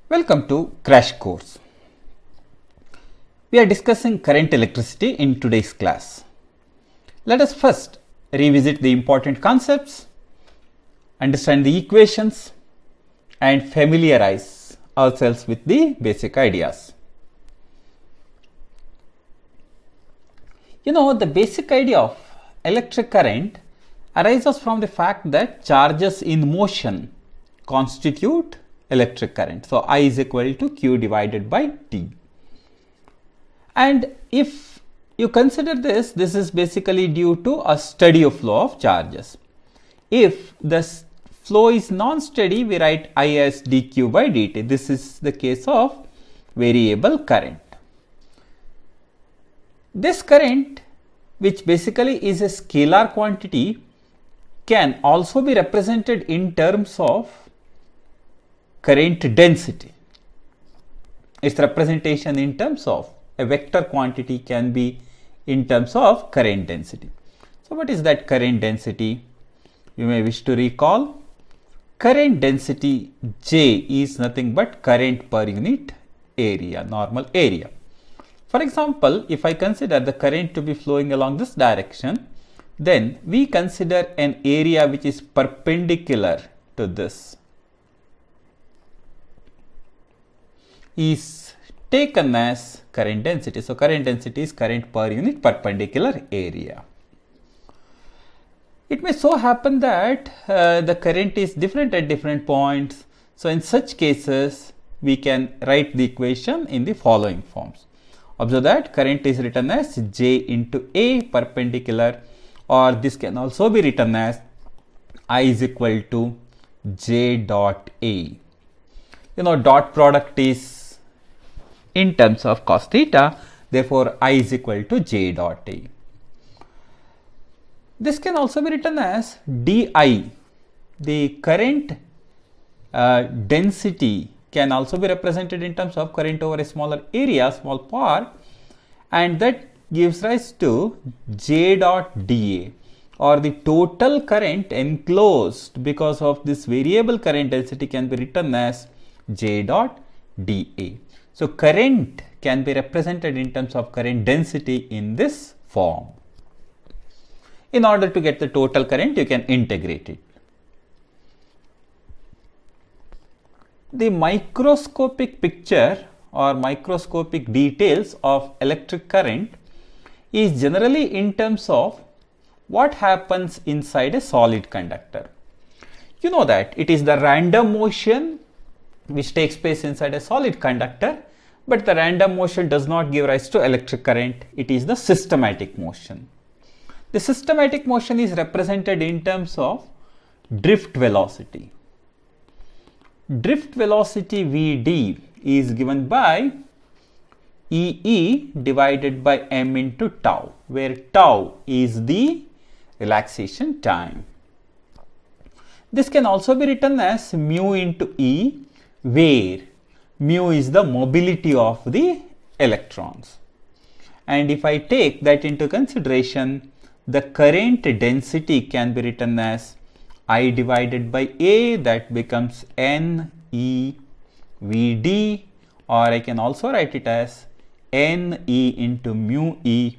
Welcome to Crash Course. We are discussing current electricity in today's class. Let us first revisit the important concepts, understand the equations, and familiarize ourselves with the basic ideas. The basic idea of electric current arises from the fact that charges in motion constitute electric current. So, I is equal to Q divided by T. And if you consider this is basically due to a steady flow of charges. If the flow is non-steady, we write I as dQ by dt. This is the case of variable current. This current, which basically is a scalar quantity, can also be represented in terms of current density. Its representation in terms of a vector quantity can be in terms of current density. So, what is that current density? You may wish to recall, current density J is nothing but current per unit area, normal area. For example, if I consider the current to be flowing along this direction, then we consider an area which is perpendicular to this is taken as current density. So, current density is current per unit perpendicular area. It may so happen that the current is different at different points. So, in such cases, we can write the equation in the following forms. Observe that current is written as J into A perpendicular, or this can also be written as I is equal to J dot A. Dot product is in terms of cos theta, therefore I is equal to J dot A. This can also be written as dI. The current density can also be represented in terms of current over a smaller area, small part, and that gives rise to J dot dA, or the total current enclosed because of this variable current density can be written as J dot dA. So, current can be represented in terms of current density in this form. In order to get the total current, you can integrate it. The microscopic picture or microscopic details of electric current is generally in terms of what happens inside a solid conductor. You know that it is the random motion which takes place inside a solid conductor, but the random motion does not give rise to electric current. It is the systematic motion. The systematic motion is represented in terms of drift velocity. Drift velocity Vd is given by EE divided by m into tau, where tau is the relaxation time. This can also be written as mu into E, where mu is the mobility of the electrons. And if I take that into consideration, the current density can be written as I divided by A, that becomes N E Vd, or I can also write it as N E into mu E,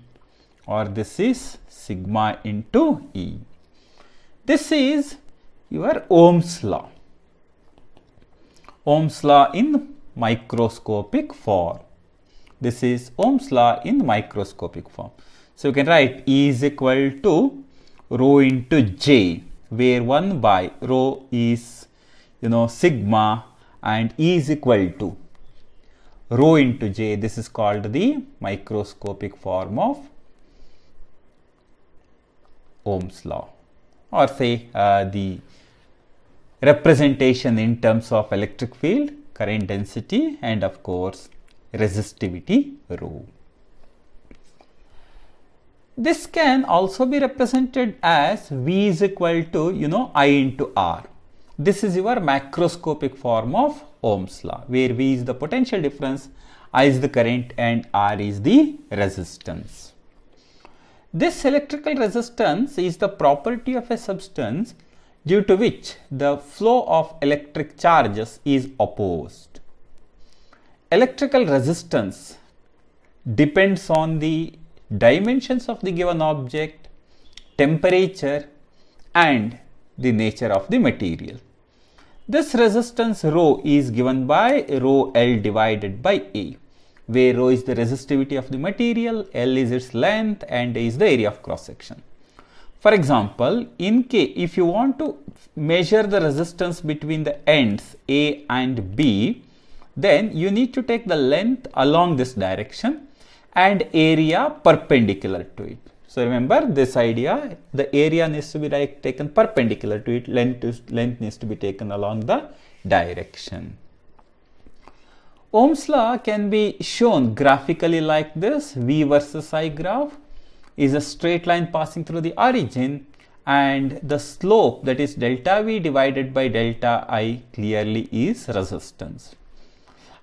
or this is sigma into E. This is your Ohm's law. Ohm's law in microscopic form. This is Ohm's law in microscopic form. So, you can write E is equal to rho into J, where 1 by rho is sigma, and E is equal to rho into J. This is called the microscopic form of Ohm's law, or say the representation in terms of electric field, current density, and of course resistivity rho. This can also be represented as V is equal to I into R. This is your macroscopic form of Ohm's law, where V is the potential difference, I is the current, and R is the resistance. This electrical resistance is the property of a substance due to which the flow of electric charges is opposed. electrical resistance depends on the dimensions of the given object, temperature and the nature of the material. This resistance rho is given by rho L divided by A, where rho is the resistivity of the material, L is its length and A is the area of cross section. For example, if you want to measure the resistance between the ends A and B, then you need to take the length along this direction and area perpendicular to it. So remember this idea, the area needs to be taken perpendicular to it, length needs to be taken along the direction. Ohm's law can be shown graphically like this. V versus I graph is a straight line passing through the origin, and the slope, that is delta V divided by delta I, clearly is resistance.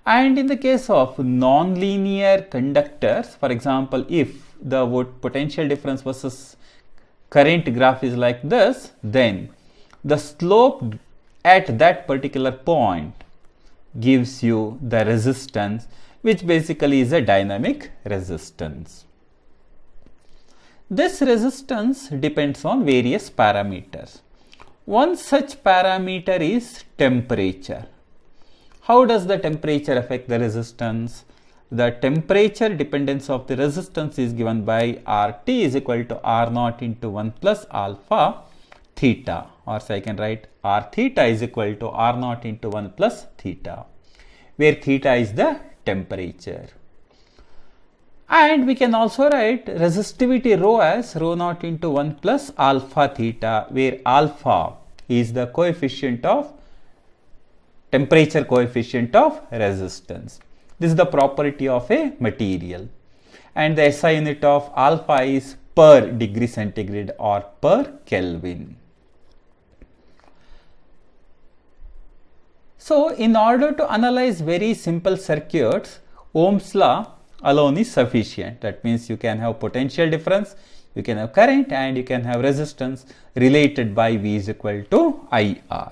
And in the case of non-linear conductors, for example, if the potential difference versus current graph is like this, then the slope at that particular point gives you the resistance, which basically is a dynamic resistance. This resistance depends on various parameters. One such parameter is temperature. How does the temperature affect the resistance? The temperature dependence of the resistance is given by RT is equal to R naught into 1 plus alpha theta, or so I can write R theta is equal to R naught into 1 plus theta, where theta is the temperature. And we can also write resistivity rho as rho naught into 1 plus alpha theta, where alpha is the coefficient of temperature coefficient of resistance. This is the property of a material, and the SI unit of alpha is per degree centigrade or per Kelvin. So in order to analyze very simple circuits, Ohm's law alone is sufficient. That means you can have potential difference, you can have current, and you can have resistance related by V is equal to IR.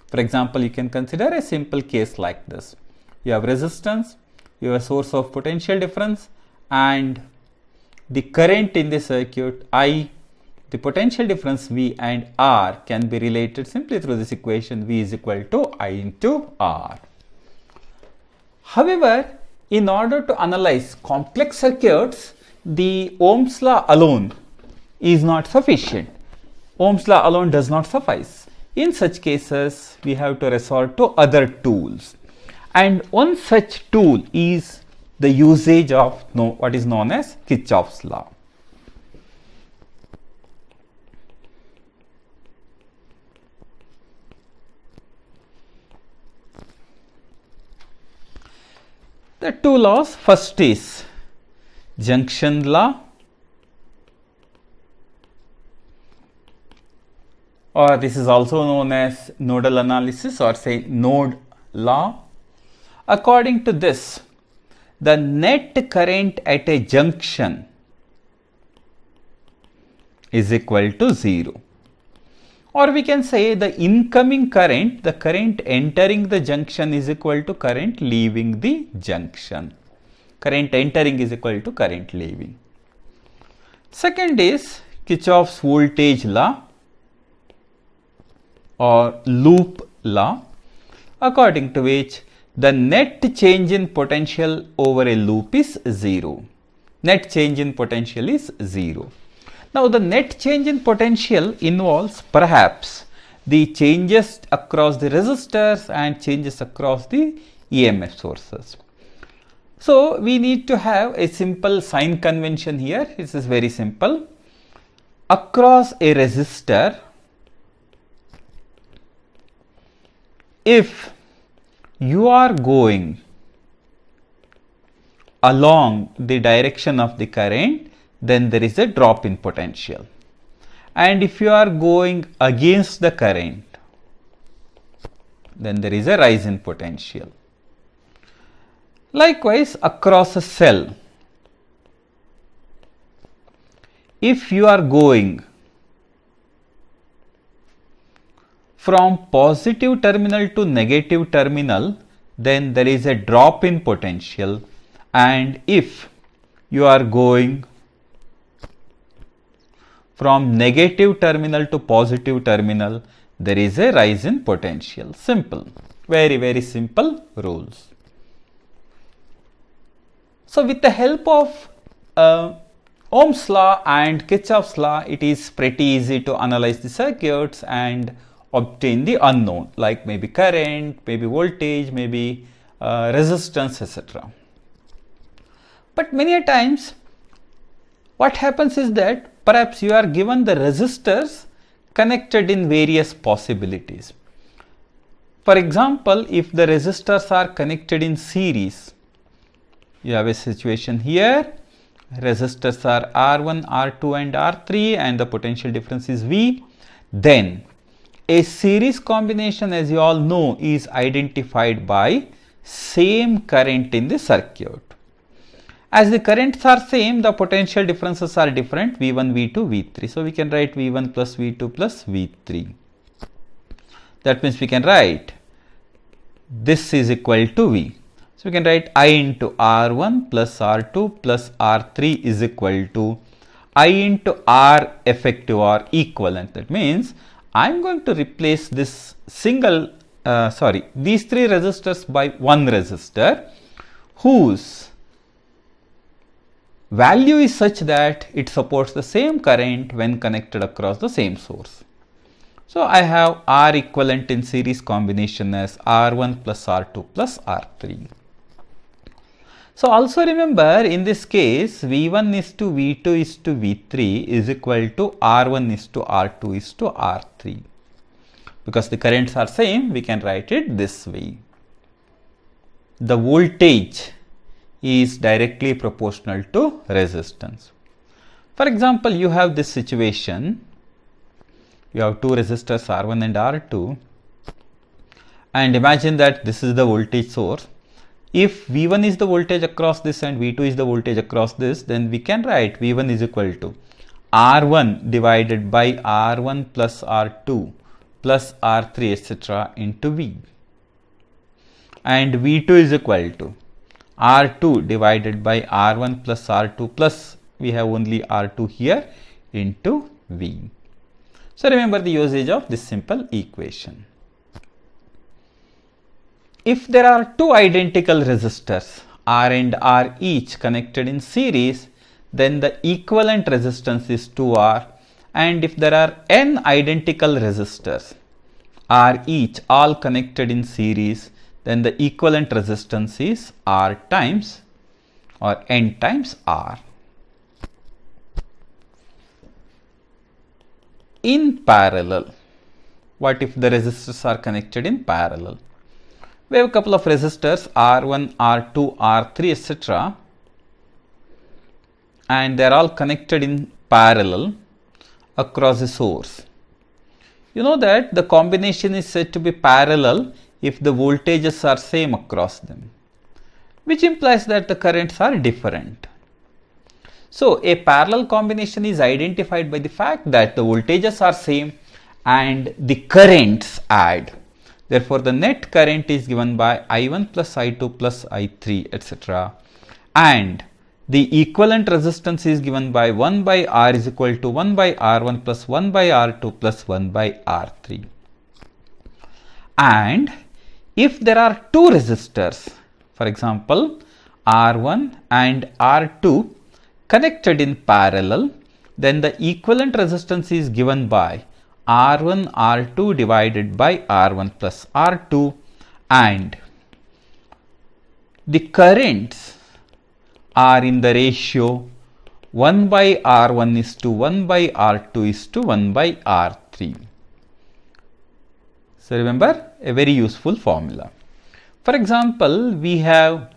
For example, you can consider a simple case like this. You have resistance, you have a source of potential difference, and the current in the circuit I, the potential difference V and R can be related simply through this equation V is equal to I into R. However, in order to analyze complex circuits, the Ohm's law alone is not sufficient. Ohm's law alone does not suffice. In such cases, we have to resort to other tools. And one such tool is the usage of what is known as Kirchhoff's law. The two laws, first is junction law, or this is also known as nodal analysis, or say node law. According to this, the net current at a junction is equal to 0. Or we can say the incoming current, the current entering the junction is equal to current leaving the junction. Current entering is equal to current leaving. Second is Kirchhoff's voltage law or loop law, according to which the net change in potential over a loop is 0. Net change in potential is 0. Now, the net change in potential involves perhaps the changes across the resistors and changes across the EMF sources. So, we need to have a simple sign convention here. This is very simple. Across a resistor, if you are going along the direction of the current, then there is a drop in potential. And if you are going against the current, then there is a rise in potential. Likewise, across a cell, if you are going from positive terminal to negative terminal, then there is a drop in potential, and if you are going from negative terminal to positive terminal, there is a rise in potential. Simple, very simple rules. So with the help of Ohm's law and Kirchhoff's law, it is pretty easy to analyze the circuits and obtain the unknown, like maybe current, maybe voltage, maybe resistance, etc. But many a times what happens is that perhaps you are given the resistors connected in various possibilities. For example, if the resistors are connected in series, you have a situation here, resistors are R1, R2 and R3 and the potential difference is V, then a series combination, as you all know, is identified by same current in the circuit. As the currents are same, the potential differences are different, V1, V2, V3. So we can write V1 plus V2 plus V3. That means we can write this is equal to V. So we can write I into R1 plus R2 plus R3 is equal to I into R effective or equivalent. That means I am going to replace this these three resistors by one resistor whose value is such that it supports the same current when connected across the same source. So I have R equivalent in series combination as R1 plus R2 plus R3. So also remember, in this case V1 is to V2 is to V3 is equal to R1 is to R2 is to R3. Because the currents are same, we can write it this way. The voltage is directly proportional to resistance. For example, you have this situation, you have two resistors R1 and R2, and imagine that this is the voltage source. If V1 is the voltage across this and V2 is the voltage across this, then we can write V1 is equal to R1 divided by R1 plus R2 plus R3 etc. into V, and V2 is equal to R2 divided by R1 plus R2 plus, we have only R2 here, into V. So remember the usage of this simple equation. If there are two identical resistors, R and R each connected in series, then the equivalent resistance is 2R, and if there are n identical resistors, R each all connected in series, then the equivalent resistance is R times or n times R. In parallel, what if the resistors are connected in parallel? We have a couple of resistors R1, R2, R3 etc. and they are all connected in parallel across a source. You know that the combination is said to be parallel if the voltages are same across them, which implies that the currents are different. So a parallel combination is identified by the fact that the voltages are same and the currents add. Therefore, the net current is given by I1 plus I2 plus I3 etc. and the equivalent resistance is given by 1 by R is equal to 1 by R1 plus 1 by R2 plus 1 by R3. And if there are two resistors, for example R1 and R2 connected in parallel, then the equivalent resistance is given by R1 R2 divided by R1 plus R2, and the currents are in the ratio 1 by R1 is to 1 by R2 is to 1 by R3. So remember, a very useful formula. For example, we have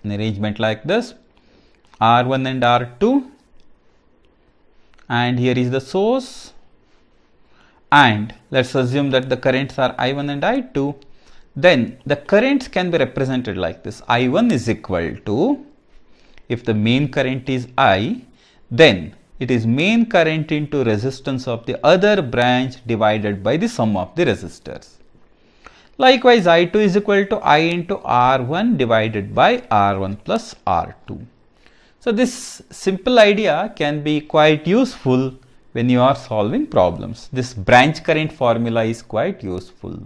an arrangement like this, R1 and R2, and here is the source, and let's assume that the currents are I1 and I2. Then the currents can be represented like this. I1 is equal to, if the main current is I, then it is main current into resistance of the other branch divided by the sum of the resistors. Likewise, I2 is equal to I into R1 divided by R1 plus R2. So, this simple idea can be quite useful when you are solving problems. This branch current formula is quite useful.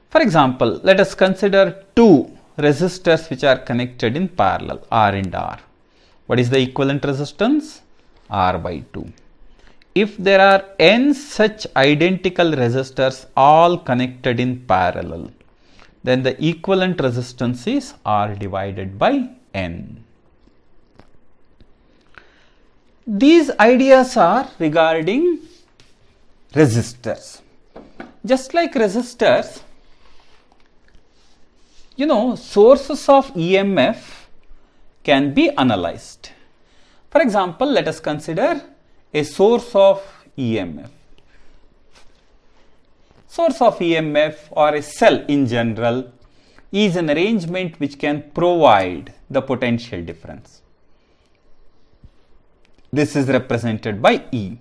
For example, let us consider two resistors which are connected in parallel, R and R. What is the equivalent resistance? R by 2. If there are n such identical resistors all connected in parallel, then the equivalent resistance is R divided by n. These ideas are regarding resistors. Just like resistors, sources of EMF can be analyzed. For example, let us consider a source of EMF. Source of EMF or a cell in general is an arrangement which can provide the potential difference. This is represented by E.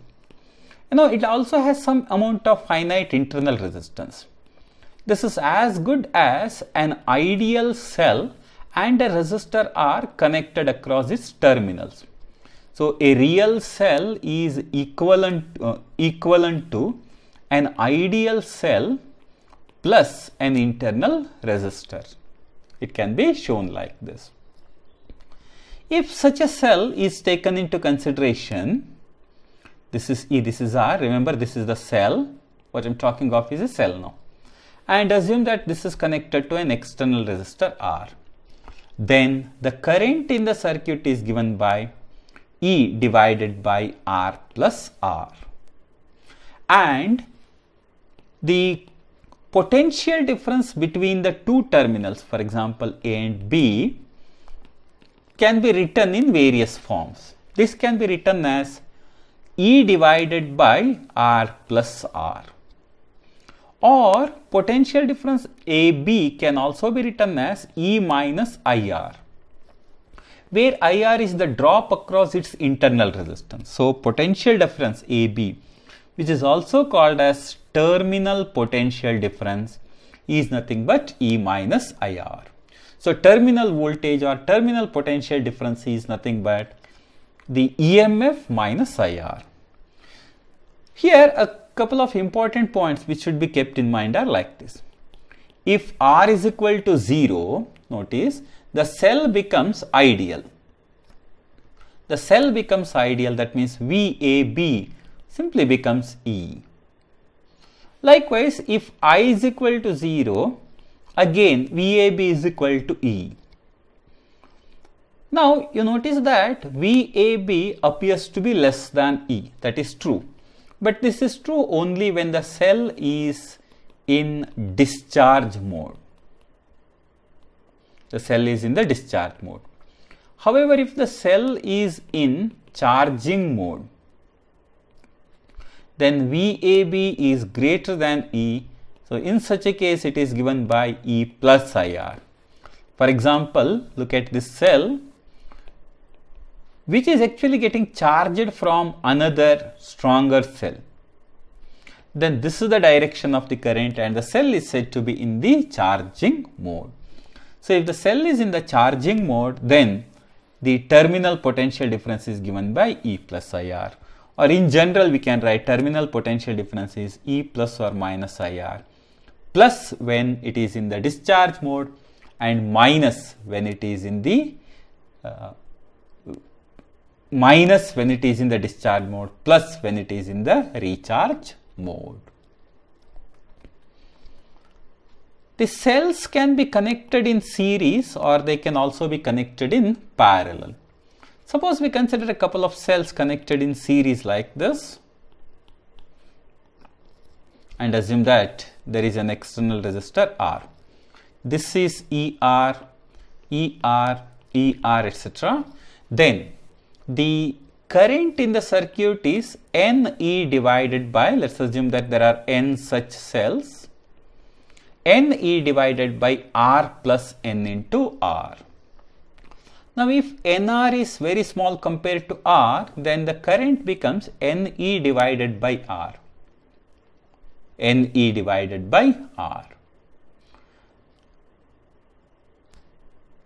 It also has some amount of finite internal resistance. This is as good as an ideal cell and a resistor are connected across its terminals. So, a real cell is equivalent to an ideal cell plus an internal resistor. It can be shown like this. If such a cell is taken into consideration, this is E, this is R, remember this is the cell, what I am talking of is a cell now, and assume that this is connected to an external resistor R. Then the current in the circuit is given by E divided by R plus R, and the potential difference between the two terminals, for example A and B, can be written in various forms. This can be written as E divided by R plus R, or potential difference AB can also be written as E minus IR, where IR is the drop across its internal resistance. So, potential difference AB, which is also called as terminal potential difference, is nothing but E minus IR. So, terminal voltage or terminal potential difference is nothing but the EMF minus IR. Here, a couple of important points which should be kept in mind are like this. If R is equal to 0, notice the cell becomes ideal. The cell becomes ideal, that means VAB simply becomes E. Likewise, if I is equal to 0, again VAB is equal to E. Now, you notice that VAB appears to be less than E, that is true. But this is true only when the cell is in discharge mode. The cell is in the discharge mode. However, if the cell is in charging mode, then VAB is greater than E. So, in such a case, it is given by E plus IR. For example, look at this cell, which is actually getting charged from another stronger cell. Then this is the direction of the current and the cell is said to be in the charging mode. So, if the cell is in the charging mode, then the terminal potential difference is given by E plus IR, or in general we can write terminal potential difference is E plus or minus IR, plus when it is in the discharge mode and minus when it is in the discharge mode, plus when it is in the recharge mode. The cells can be connected in series or they can also be connected in parallel. Suppose we consider a couple of cells connected in series like this and assume that there is an external resistor R. This is ER, ER, ER, etc. Then the current in the circuit is NE divided by, let's assume that there are N such cells, NE divided by R plus N into R. Now, if NR is very small compared to R, then the current becomes NE divided by R. NE divided by R.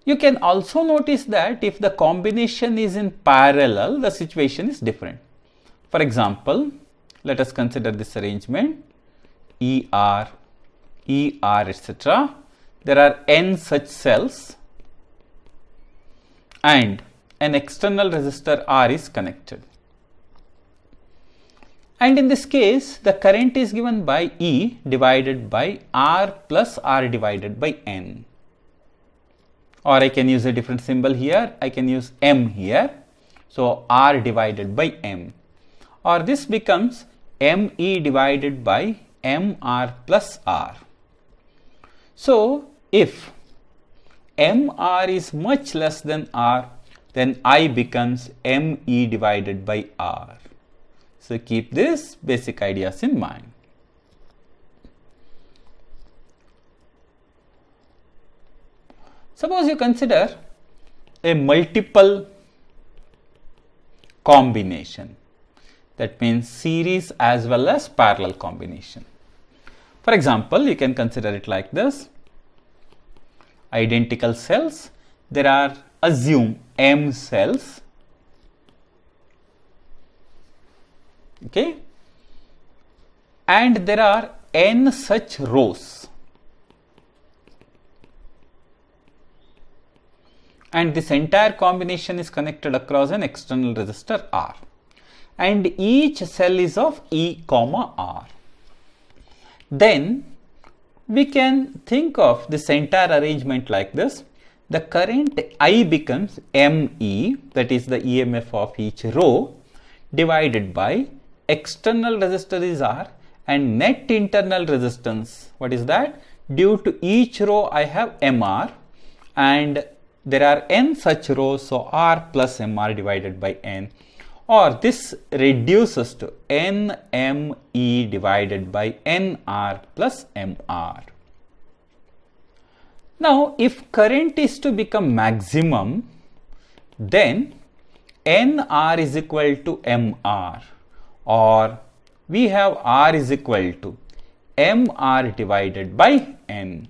You can also notice that if the combination is in parallel, the situation is different. For example, let us consider this arrangement ER, etc. There are n such cells and an external resistor R is connected. And in this case, the current is given by E divided by R plus R divided by N. Or I can use a different symbol here, I can use M here. So R divided by M. Or this becomes ME divided by MR plus R. So if MR is much less than R, then I becomes ME divided by R. So keep these basic ideas in mind. Suppose you consider a multiple combination, that means series as well as parallel combination. For example, you can consider it like this: identical cells, there are, assume, M cells, okay, and there are n such rows, and this entire combination is connected across an external resistor R, and each cell is of E comma R. Then we can think of this entire arrangement like this: the current I becomes ME, that is the EMF of each row, divided by external resistor is R and net internal resistance, what is that? Due to each row I have MR and there are n such rows, so R plus MR divided by N, or this reduces to NME divided by NR plus MR. Now if current is to become maximum, then NR is equal to MR, or we have R is equal to MR divided by N.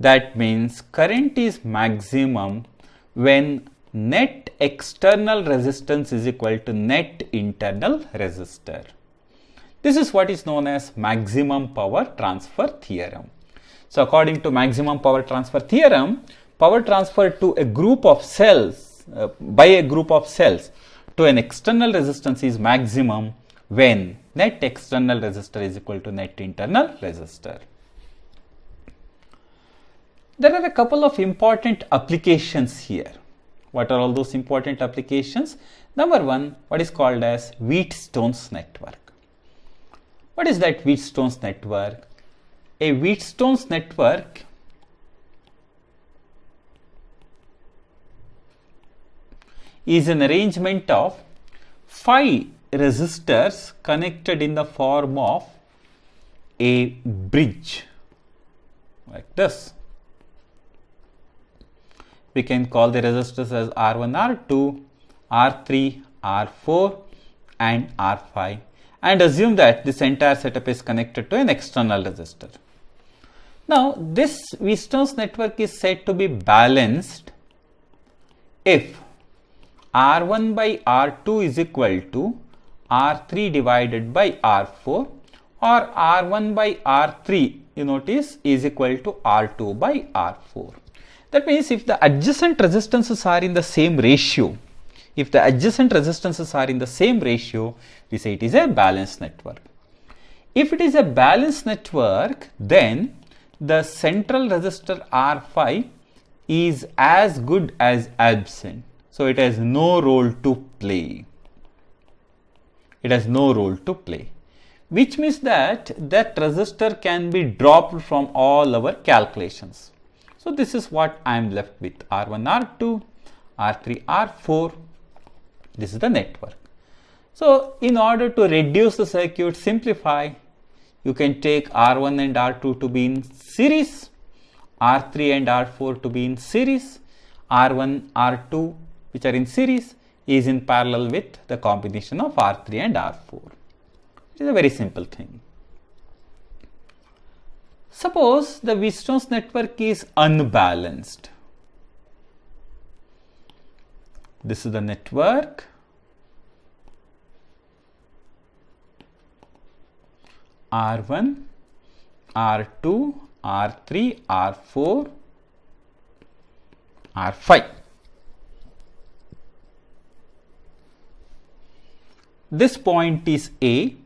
That means current is maximum when net external resistance is equal to net internal resistor. This is what is known as maximum power transfer theorem. So according to maximum power transfer theorem, power transfer to a group of cells, by a group of cells to an external resistance is maximum when net external resistor is equal to net internal resistor. There are a couple of important applications here. What are all those important applications? Number one, what is called as Wheatstone's network. What is that Wheatstone's network? A Wheatstone's network is an arrangement of 5 resistors connected in the form of a bridge like this. We can call the resistors as R1, R2, R3, R4 and R5 and assume that this entire setup is connected to an external resistor. Now this Wheatstone's network is said to be balanced if R1 by R2 is equal to R3 divided by R4 or R1 by R3, you notice, is equal to R2 by R4. That means if the adjacent resistances are in the same ratio, we say it is a balanced network. If it is a balanced network, then the central resistor R5 is as good as absent. So it has no role to play. Which means that resistor can be dropped from all our calculations. So this is what I am left with: R1, R2, R3, R4. This is the network. So in order to reduce the circuit, simplify, you can take R1 and R2 to be in series, R3 and R4 to be in series, R1, R2 which are in series is in parallel with the combination of R3 and R4. It is a very simple thing. Suppose the Wheatstone's network is unbalanced. This is the network. R1, R2, R3, R4, R5. This point is A,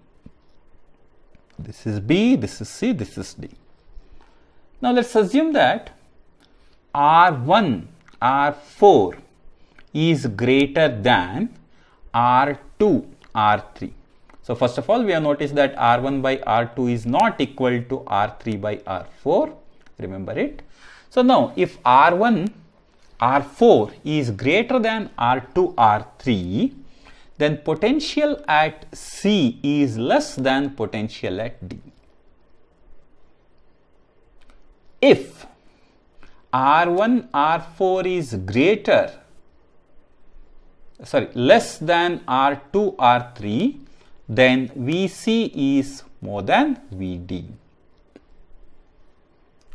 this is B, this is C, this is D. Now let's assume that R1, R4 is greater than R2, R3. So first of all, we have noticed that R1 by R2 is not equal to R3 by R4. Remember it. So now if R1, R4 is greater than R2, R3, then potential at C is less than potential at D. If R1, R4 is less than R2, R3, then VC is more than VD.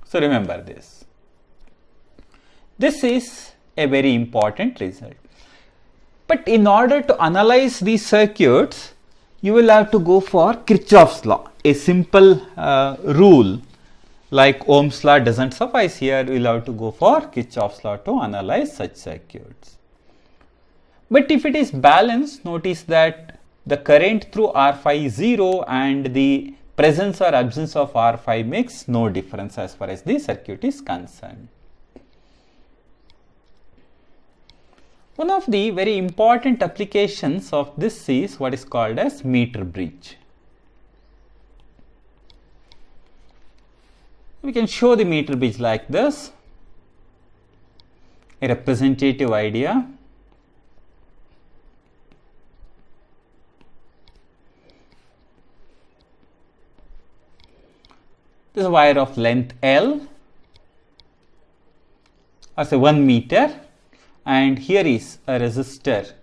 So remember this. This is a very important result. But in order to analyze these circuits, you will have to go for Kirchhoff's law. A simple rule like Ohm's law doesn't suffice here. You will have to go for Kirchhoff's law to analyze such circuits. But if it is balanced, notice that the current through R5 is 0 and the presence or absence of R5 makes no difference as far as the circuit is concerned. One of the very important applications of this is what is called as meter bridge. We can show the meter bridge like this, a representative idea. This is a wire of length L, or say 1 meter, and here is a resistor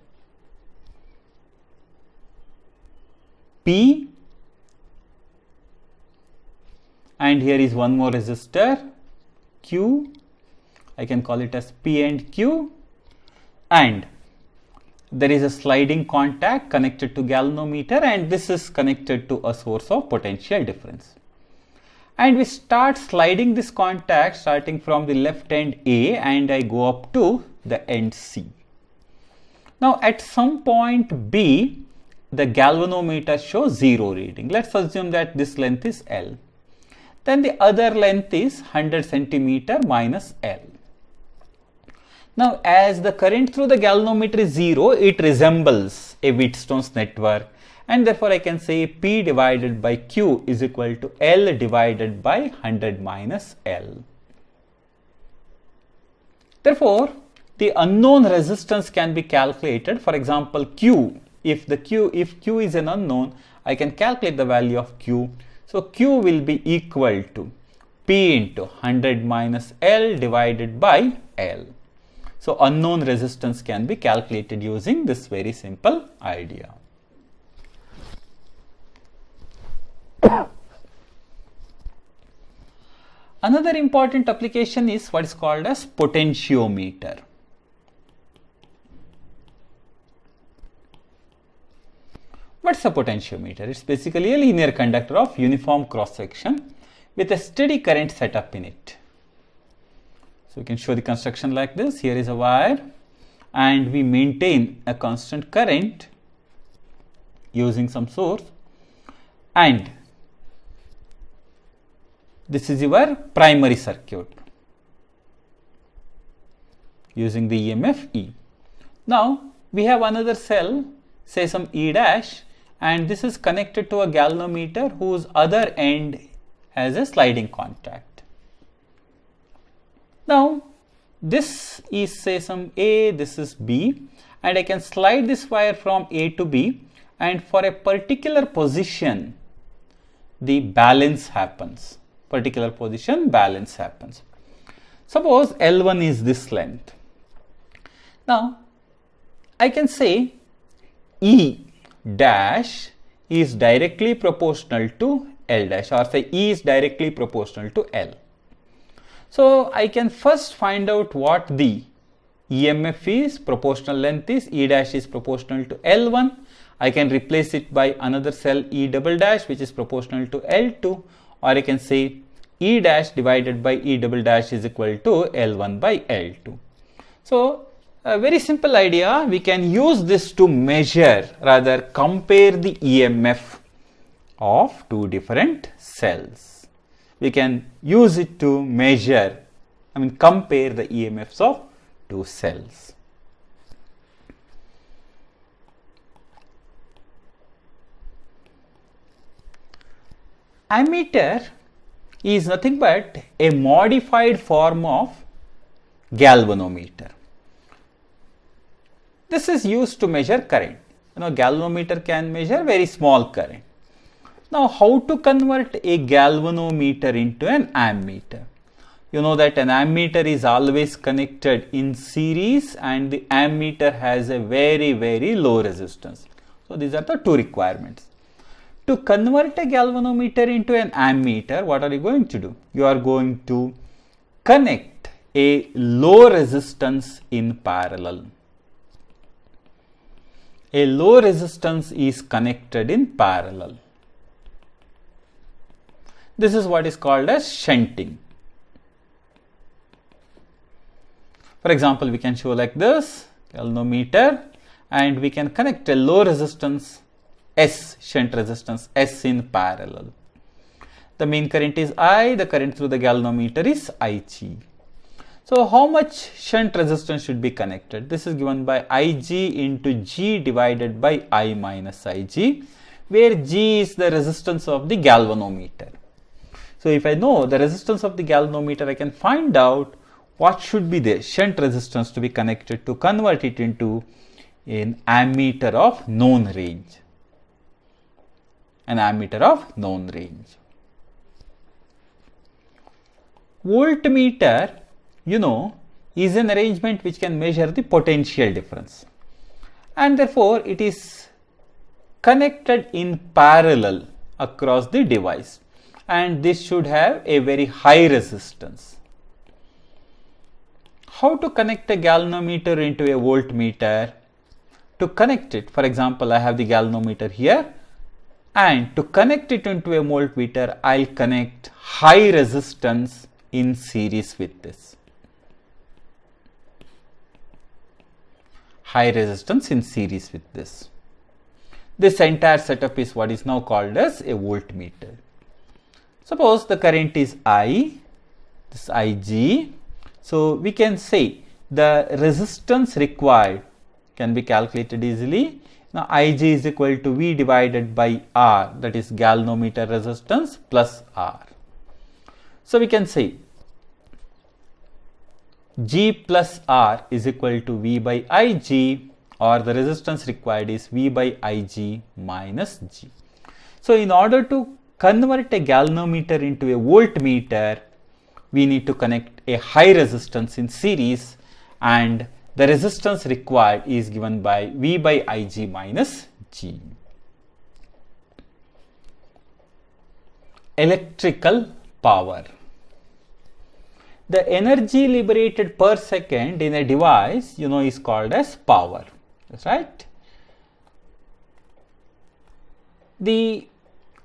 P, and here is one more resistor Q. I can call it as P and Q, and there is a sliding contact connected to galvanometer, and this is connected to a source of potential difference. And we start sliding this contact starting from the left end A, and I go up to the end C. Now at some point B, the galvanometer shows 0 reading. Let's assume that this length is L. Then the other length is 100 centimeter minus L. Now as the current through the galvanometer is 0, it resembles a Wheatstone's network. And therefore I can say P divided by Q is equal to L divided by 100 minus L. Therefore, the unknown resistance can be calculated. For example, Q. If Q is an unknown, I can calculate the value of Q. So Q will be equal to P into 100 minus L divided by L. So unknown resistance can be calculated using this very simple idea. Another important application is what is called as potentiometer. What's a potentiometer? It's basically a linear conductor of uniform cross section with a steady current set up in it. So we can show the construction like this. Here is a wire and we maintain a constant current using some source, and this is your primary circuit using the EMF E. Now we have another cell, say some E dash, and this is connected to a galvanometer whose other end has a sliding contact. Now this is say some A, this is B, and I can slide this wire from A to B, and for a particular position the balance happens. Particular position balance happens. Suppose L1 is this length. Now I can say E dash is directly proportional to L dash, or say E is directly proportional to L. So I can first find out what the EMF is, proportional length is, E dash is proportional to L1. I can replace it by another cell E double dash which is proportional to L2, or I can say E dash divided by E double dash is equal to L1 by L2. So a very simple idea, we can use this to measure, rather compare the EMF of two different cells. We can use it to measure, compare the EMFs of two cells. Ammeter is nothing but a modified form of galvanometer. This is used to measure current. Galvanometer can measure very small current. Now, how to convert a galvanometer into an ammeter? You know that an ammeter is always connected in series and the ammeter has a very, very low resistance. So, these are the two requirements. To convert a galvanometer into an ammeter, what are you going to do? You are going to connect a low resistance in parallel. A low resistance is connected in parallel. This is what is called as shunting. For example, we can show like this, galvanometer, and we can connect a low resistance S, shunt resistance S in parallel. The main current is I, the current through the galvanometer is Ig. So, how much shunt resistance should be connected? This is given by Ig into G divided by I minus Ig, where G is the resistance of the galvanometer. So, if I know the resistance of the galvanometer, I can find out what should be the shunt resistance to be connected to convert it into an ammeter of known range. An ammeter of known range. Voltmeter, is an arrangement which can measure the potential difference, and therefore it is connected in parallel across the device, and this should have a very high resistance. How to connect a galvanometer into a voltmeter? To connect it, for example, I have the galvanometer here, and to connect it into a voltmeter, I'll connect high resistance in series with this. High resistance in series with this. This entire setup is what is now called as a voltmeter. Suppose the current is I, this Ig. So, we can say the resistance required can be calculated easily. Now, Ig is equal to V divided by R, that is galvanometer resistance plus R. So, we can say G plus R is equal to V by Ig, or the resistance required is V by Ig minus G. So, in order to convert a galvanometer into a voltmeter, we need to connect a high resistance in series, and the resistance required is given by V by Ig minus G. Electrical power. The energy liberated per second in a device, is called as power. That's right. The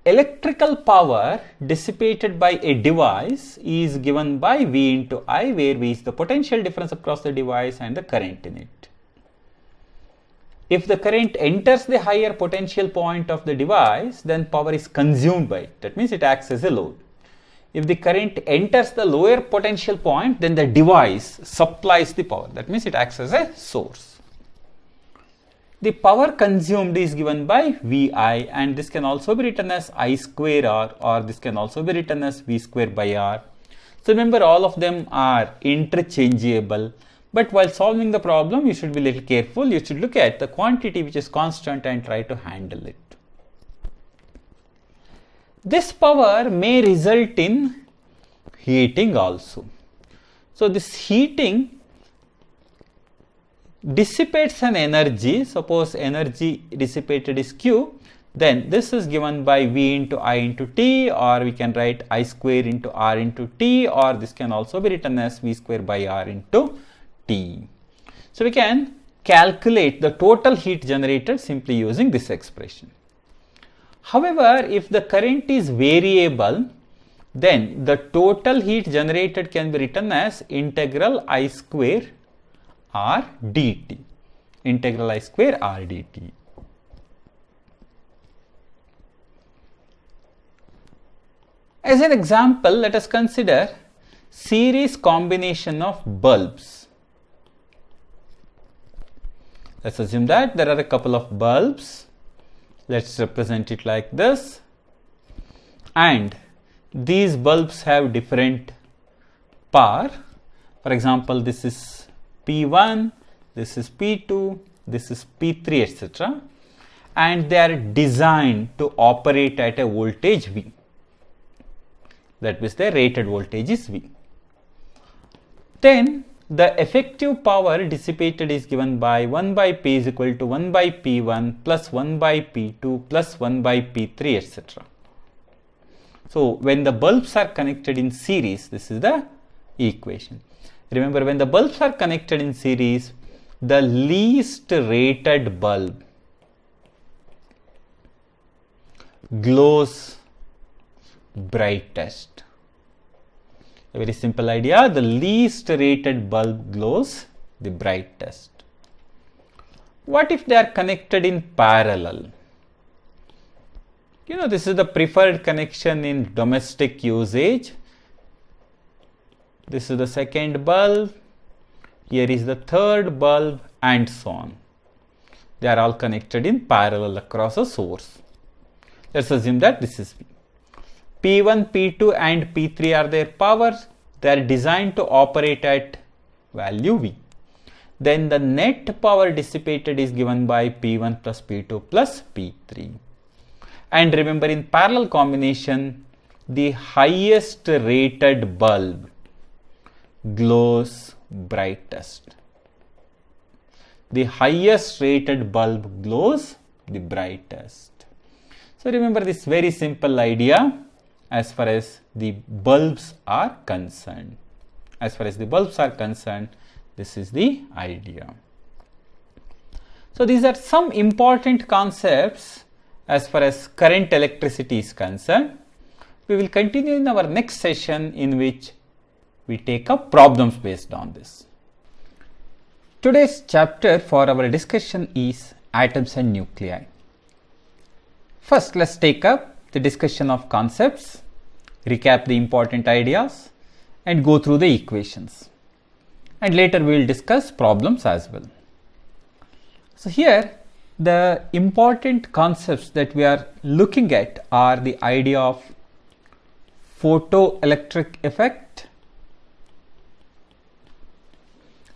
electrical power dissipated by a device is given by V into I, where V is the potential difference across the device and the current in it. If the current enters the higher potential point of the device, then power is consumed by it. That means it acts as a load. If the current enters the lower potential point, then the device supplies the power. That means it acts as a source. The power consumed is given by Vi, and this can also be written as I square R, or this can also be written as V square by R. So remember, all of them are interchangeable, but while solving the problem, you should be a little careful. You should look at the quantity which is constant and try to handle it. This power may result in heating also. So this heating dissipates an energy. Suppose energy dissipated is Q, then this is given by V into I into T, or we can write I square into R into T, or this can also be written as V square by R into T. So we can calculate the total heat generated simply using this expression. However, if the current is variable, then the total heat generated can be written as integral I square R dt. Integral I square R dt. As an example, let us consider series combination of bulbs. Let's assume that there are a couple of bulbs. Let's represent it like this. And these bulbs have different power. For example, this is P1, this is P2, this is P3, etc. And they are designed to operate at a voltage V. That means the rated voltage is V. Then the effective power dissipated is given by 1 by P is equal to 1 by P1 plus 1 by P2 plus 1 by P3, etc. So when the bulbs are connected in series, this is the equation. Remember, when the bulbs are connected in series, the least rated bulb glows brightest. A very simple idea, the least rated bulb glows the brightest. What if they are connected in parallel? This is the preferred connection in domestic usage. This is the second bulb, here is the third bulb, and so on. They are all connected in parallel across a source. Let's assume that this is V. P1, P2 and P3 are their powers. They are designed to operate at value V. Then the net power dissipated is given by P1 plus P2 plus P3. And remember, in parallel combination, the highest rated bulb glows brightest. The highest rated bulb glows the brightest. So remember this very simple idea as far as the bulbs are concerned. As far as the bulbs are concerned, this is the idea. So these are some important concepts as far as current electricity is concerned. We will continue in our next session, in which we take up problems based on this. Today's chapter for our discussion is atoms and nuclei. First, let's take up the discussion of concepts, recap the important ideas, and go through the equations. And later we will discuss problems as well. So here, the important concepts that we are looking at are the idea of photoelectric effect.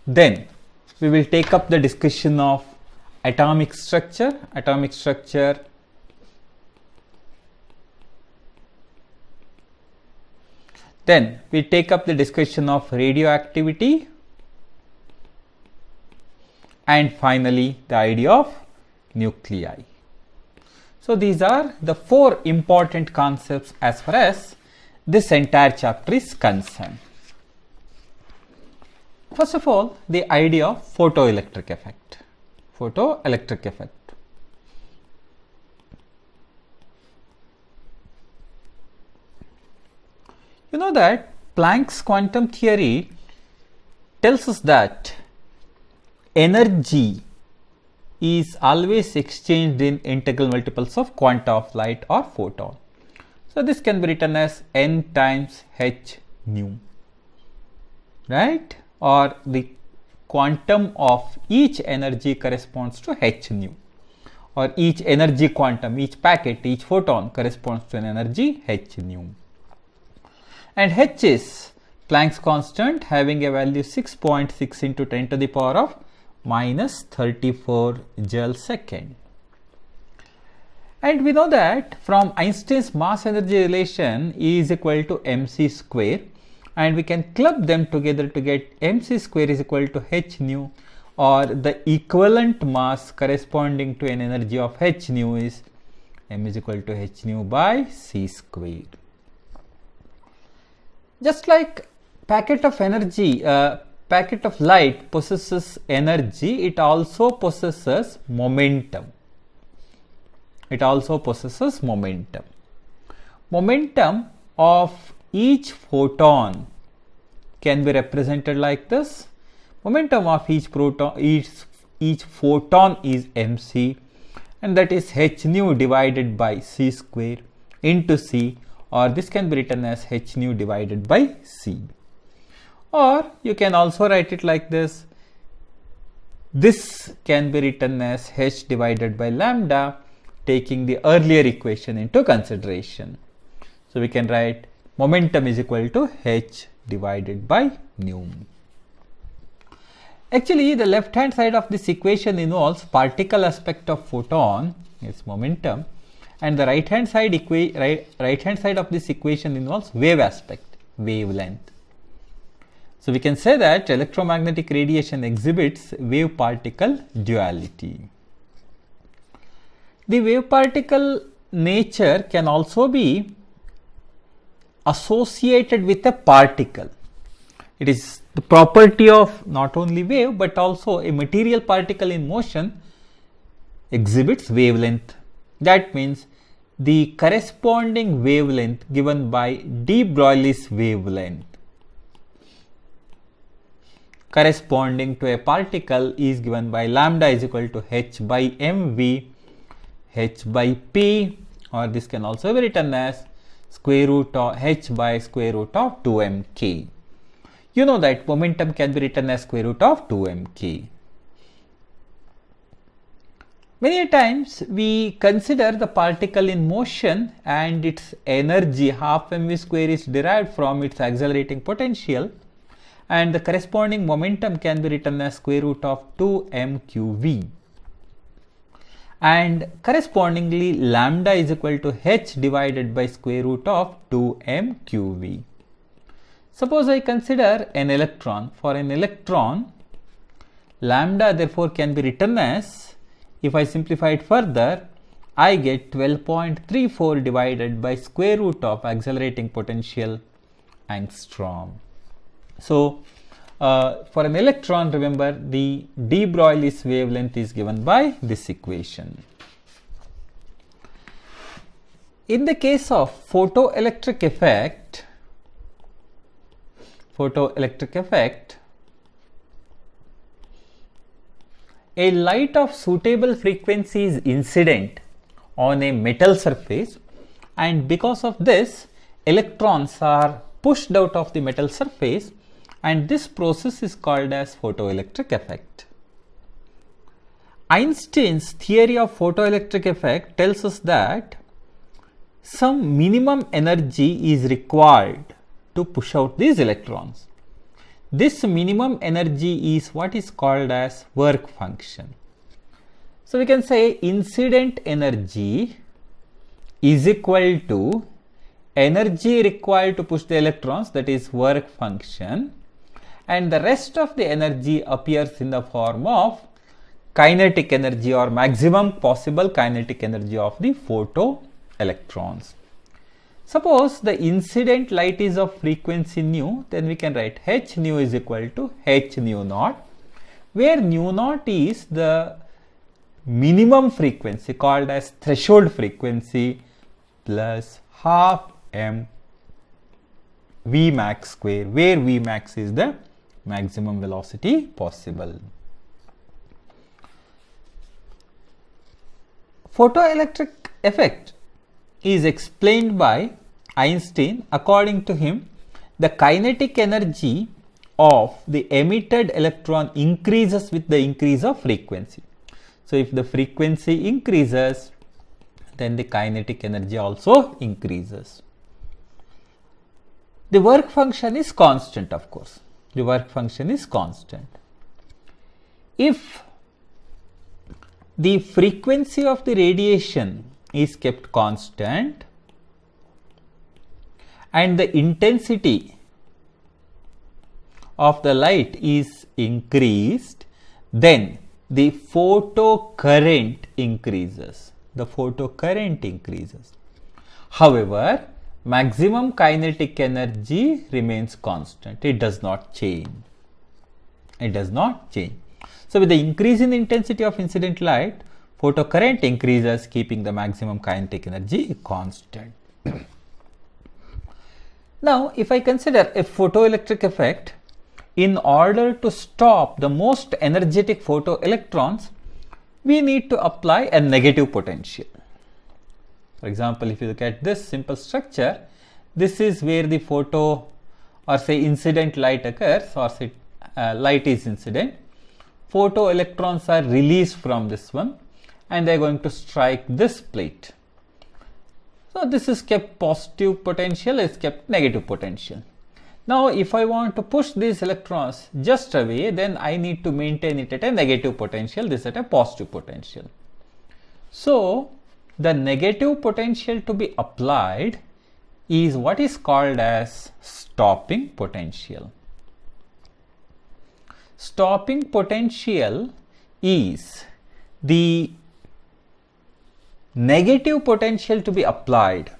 Then we will take up the discussion of atomic structure. Then we take up the discussion of radioactivity, and finally the idea of nuclei. So these are the four important concepts as far as this entire chapter is concerned. First of all, the idea of photoelectric effect. Photoelectric effect. You know that Planck's quantum theory tells us that energy is always exchanged in integral multiples of quanta of light or photon. So this can be written as n times h nu, right? Or the quantum of each energy corresponds to h nu, or each energy quantum, each packet, each photon corresponds to an energy h nu. And h is Planck's constant, having a value 6.6 into 10 to the power of minus 34 joule second. And we know that from Einstein's mass energy relation, E is equal to mc square, and we can club them together to get mc square is equal to h nu, or the equivalent mass corresponding to an energy of h nu is m is equal to h nu by c square. Just like packet of energy, packet of light possesses energy, it also possesses momentum. It also possesses momentum. Momentum of each photon can be represented like this. Momentum of each photon is mc, and that is h nu divided by c square into c, or this can be written as h nu divided by c. Or you can also write it like this. This can be written as h divided by lambda, taking the earlier equation into consideration. So we can write momentum is equal to h divided by nu. Actually, the left hand side of this equation involves particle aspect of photon, its momentum, and the right hand side of this equation involves wave aspect, wavelength. So we can say that electromagnetic radiation exhibits wave particle duality. The wave particle nature can also be associated with a particle. It is the property of not only wave but also a material particle in motion exhibits wavelength. That means the corresponding wavelength given by de Broglie's wavelength corresponding to a particle is given by lambda is equal to h by mv, h by p, or this can also be written as square root of h by square root of 2mk. You know that momentum can be written as square root of 2mk. Many times we consider the particle in motion and its energy half mv square is derived from its accelerating potential, and the corresponding momentum can be written as square root of 2mqv. And correspondingly lambda is equal to h divided by square root of 2mqv. Suppose I consider an electron. For an electron, lambda therefore can be written as, if I simplify it further, I get 12.34 divided by square root of accelerating potential angstrom. So for an electron, remember the de Broglie's wavelength is given by this equation. In the case of photoelectric effect, a light of suitable frequency is incident on a metal surface, and because of this electrons are pushed out of the metal surface, and this process is called as photoelectric effect. Einstein's theory of photoelectric effect tells us that some minimum energy is required to push out these electrons. This minimum energy is what is called as work function. So we can say incident energy is equal to energy required to push the electrons, that is work function, and the rest of the energy appears in the form of kinetic energy or maximum possible kinetic energy of the photoelectrons. Suppose the incident light is of frequency nu, then we can write h nu is equal to h nu naught, where nu naught is the minimum frequency called as threshold frequency plus half m v max square, where v max is the maximum velocity possible. Photoelectric effect is explained by Einstein. According to him, the kinetic energy of the emitted electron increases with the increase of frequency. So if the frequency increases, then the kinetic energy also increases. The work function is constant, of course. The work function is constant. If the frequency of the radiation is kept constant and the intensity of the light is increased, then the photocurrent increases. the photocurrent increases. However, maximum kinetic energy remains constant. It does not change. It does not change. So, with the increase in intensity of incident light, photocurrent increases, keeping the maximum kinetic energy constant. Now, if I consider a photoelectric effect, in order to stop the most energetic photoelectrons, we need to apply a negative potential. For example, if you look at this simple structure, this is where the photo or say incident light occurs, or say light is incident. Photoelectrons are released from this one and they are going to strike this plate. So, this is kept positive potential, is kept negative potential. Now, if I want to push these electrons just away, then I need to maintain it at a negative potential, this at a positive potential. So, the negative potential to be applied is what is called as stopping potential. Stopping potential is the negative potential to be applied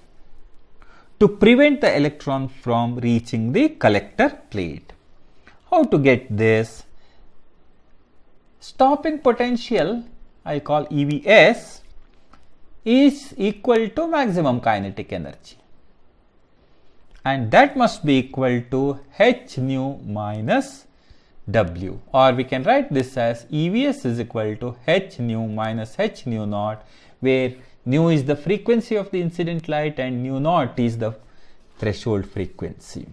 to prevent the electron from reaching the collector plate. How to get this? Stopping potential, I call EVS, is equal to maximum kinetic energy, and that must be equal to h nu minus W, or we can write this as EVS is equal to h nu minus h nu naught, where nu is the frequency of the incident light and nu naught is the threshold frequency.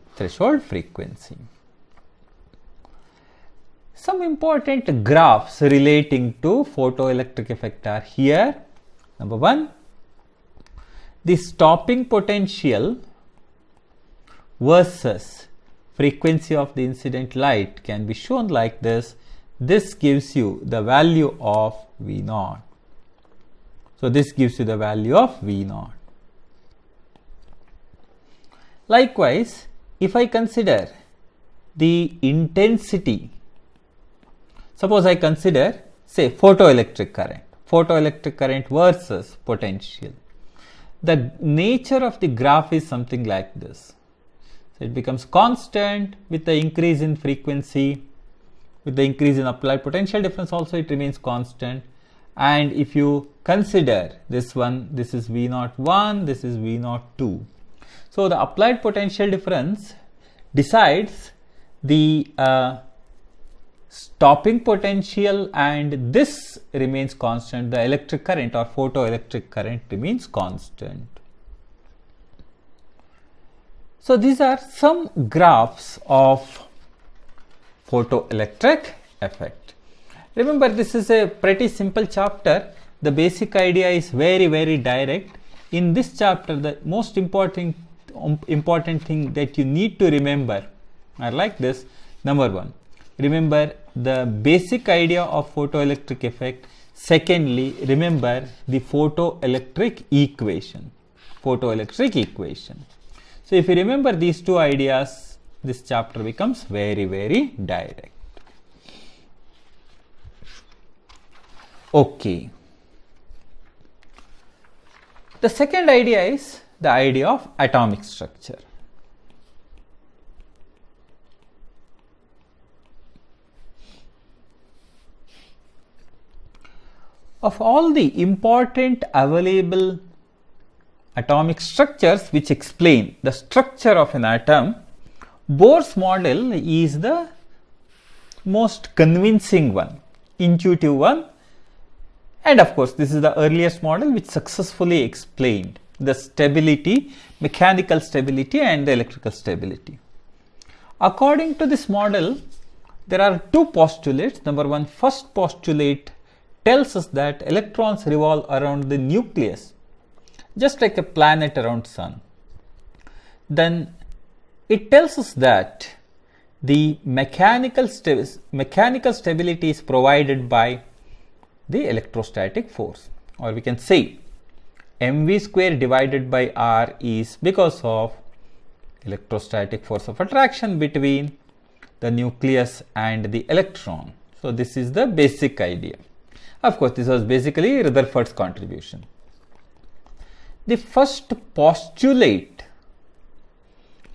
Some important graphs relating to photoelectric effect are here. Number 1, the stopping potential versus frequency of the incident light can be shown like this. This gives you the value of V naught. So, this gives you the value of V naught. Likewise, if I consider the intensity, suppose I consider say photoelectric current versus potential. The nature of the graph is something like this. So, it becomes constant with the increase in frequency, with the increase in applied potential difference also it remains constant. And if you consider this one, this is V naught 1, this is V naught 2. So, the applied potential difference decides the stopping potential, and this remains constant. The electric current or photoelectric current remains constant. So, these are some graphs of photoelectric effect. Remember, this is a pretty simple chapter. The basic idea is very direct. In this chapter, the most important thing that you need to remember are like this. Number 1, remember the basic idea of photoelectric effect. Secondly, remember the photoelectric equation. So, if you remember these two ideas, this chapter becomes very direct. Okay. The second idea is the idea of atomic structure. Of all the important available atomic structures which explain the structure of an atom, Bohr's model is the most convincing one, intuitive one, and of course this is the earliest model which successfully explained the stability, mechanical stability and the electrical stability. According to this model, there are two postulates. Number 1, first postulate tells us that electrons revolve around the nucleus just like a planet around sun. Then it tells us that the mechanical stability is provided by the electrostatic force, or we can say mv square divided by r is because of electrostatic force of attraction between the nucleus and the electron. So, this is the basic idea. Of course, this was basically Rutherford's contribution. the first postulate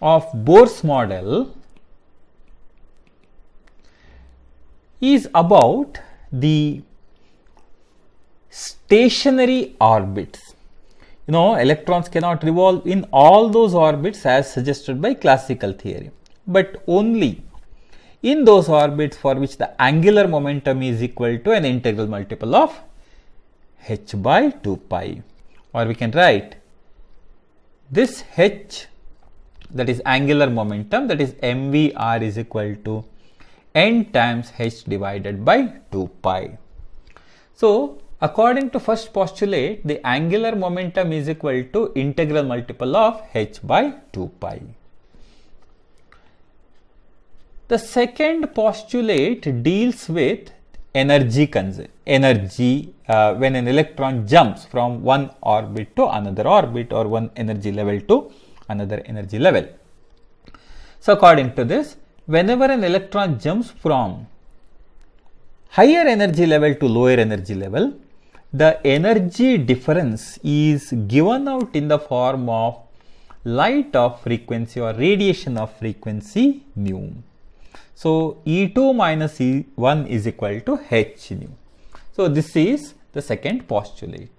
of Bohr's model is about the stationary orbits. You know, electrons cannot revolve in all those orbits as suggested by classical theory, but only in those orbits for which the angular momentum is equal to an integral multiple of h by 2 pi. Or we can write this h, that is angular momentum, that is mvr, is equal to n times h divided by 2 pi. So, according to first postulate, the angular momentum is equal to integral multiple of h by 2 pi. The second postulate deals with energy when an electron jumps from one orbit to another orbit or one energy level to another energy level. So, according to this, whenever an electron jumps from higher energy level to lower energy level, the energy difference is given out in the form of light of frequency or radiation of frequency nu. So, E2 minus E1 is equal to h nu. So, this is the second postulate.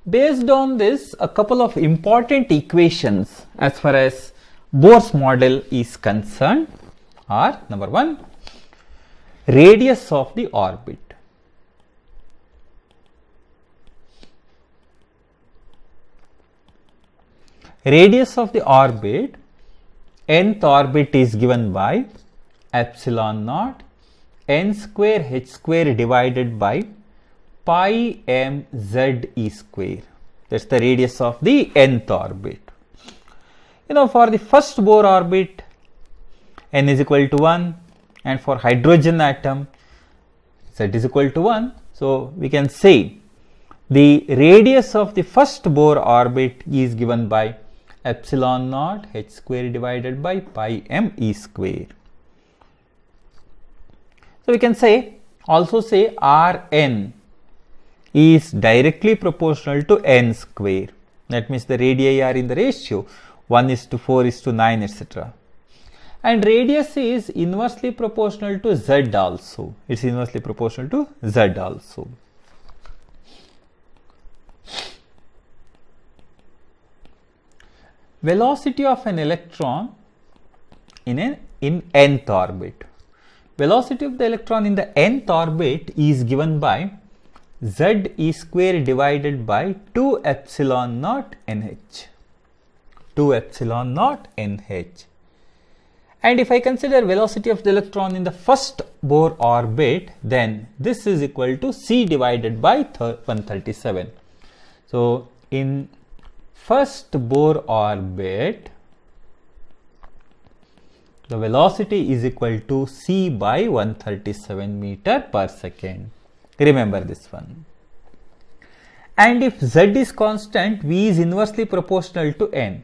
Based on this, a couple of important equations as far as Bohr's model is concerned are: number one, radius of the orbit. Radius of the orbit, nth orbit, is given by epsilon naught n square h square divided by pi m z e square. That is the radius of the nth orbit. You know, for the first Bohr orbit, n is equal to 1, and for hydrogen atom, z is equal to 1. So, we can say the radius of the first Bohr orbit is given by epsilon naught h square divided by pi m e square. So, we can also say Rn is directly proportional to n square. That means the radii are in the ratio 1:4:9, etc. And radius is inversely proportional to z also. It is inversely proportional to z also. Velocity of an electron in nth orbit. Velocity of the electron in the nth orbit is given by z e square divided by 2 epsilon naught nh. 2 epsilon naught nh. And if I consider velocity of the electron in the first Bohr orbit, then this is equal to c divided by 137. So, in first Bohr orbit, the velocity is equal to c by 137 meter per second. Remember this one. And if z is constant, v is inversely proportional to n.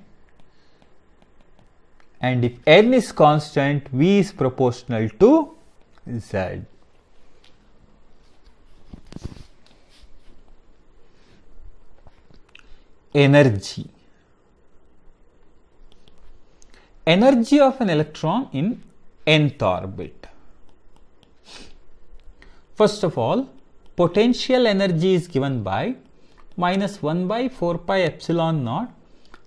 And if n is constant, v is proportional to z. Energy. Energy of an electron in nth orbit. First of all, potential energy is given by minus 1 by 4 pi epsilon naught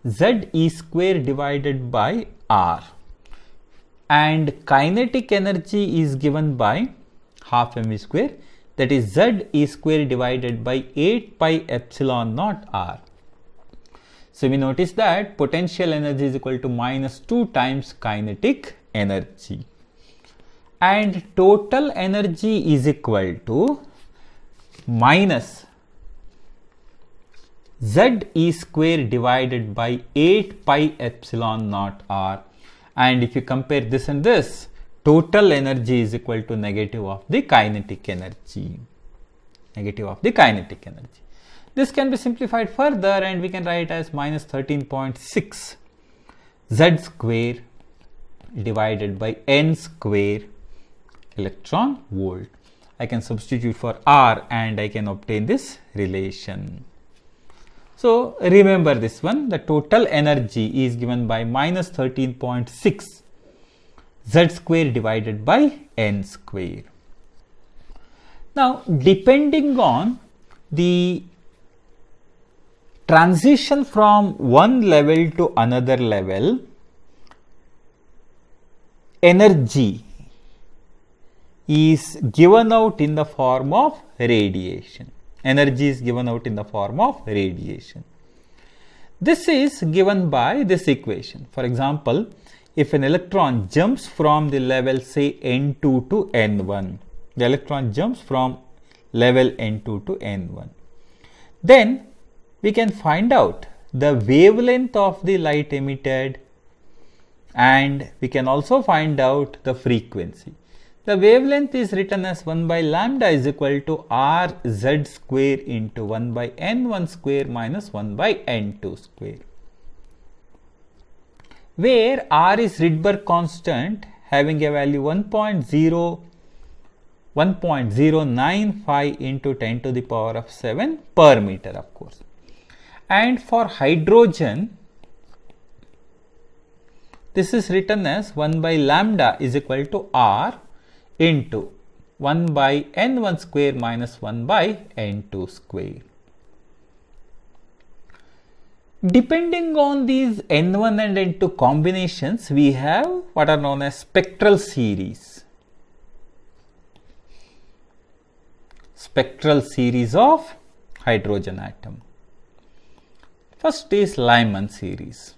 z e square divided by r, and kinetic energy is given by half m square, that is z e square divided by 8 pi epsilon naught r. So, we notice that potential energy is equal to minus 2 times kinetic energy, and total energy is equal to minus z e square divided by 8 pi epsilon naught r, and if you compare this and this, total energy is equal to negative of the kinetic energy. Negative of the kinetic energy. This can be simplified further, and we can write as minus 13.6 z square divided by n square electron volt. I can substitute for r and I can obtain this relation. So remember this one, the total energy is given by minus 13.6 Z square divided by N square. Now depending on the transition from one level to another level, energy is given out in the form of radiation. Energy is given out in the form of radiation. This is given by this equation. For example, if an electron jumps from the level say N2 to N1, the electron jumps from level N2 to N1, then we can find out the wavelength of the light emitted, and we can also find out the frequency. The wavelength is written as 1 by lambda is equal to Rz square into 1 by N1 square minus 1 by N2 square, where R is Rydberg constant having a value 1.095 into 10 to the power of 7 per meter, of course. And for hydrogen, this is written as 1 by lambda is equal to R into 1 by N1 square minus 1 by N2 square. Depending on these N1 and N2 combinations, we have what are known as spectral series. Spectral series of hydrogen atom. First is Lyman series.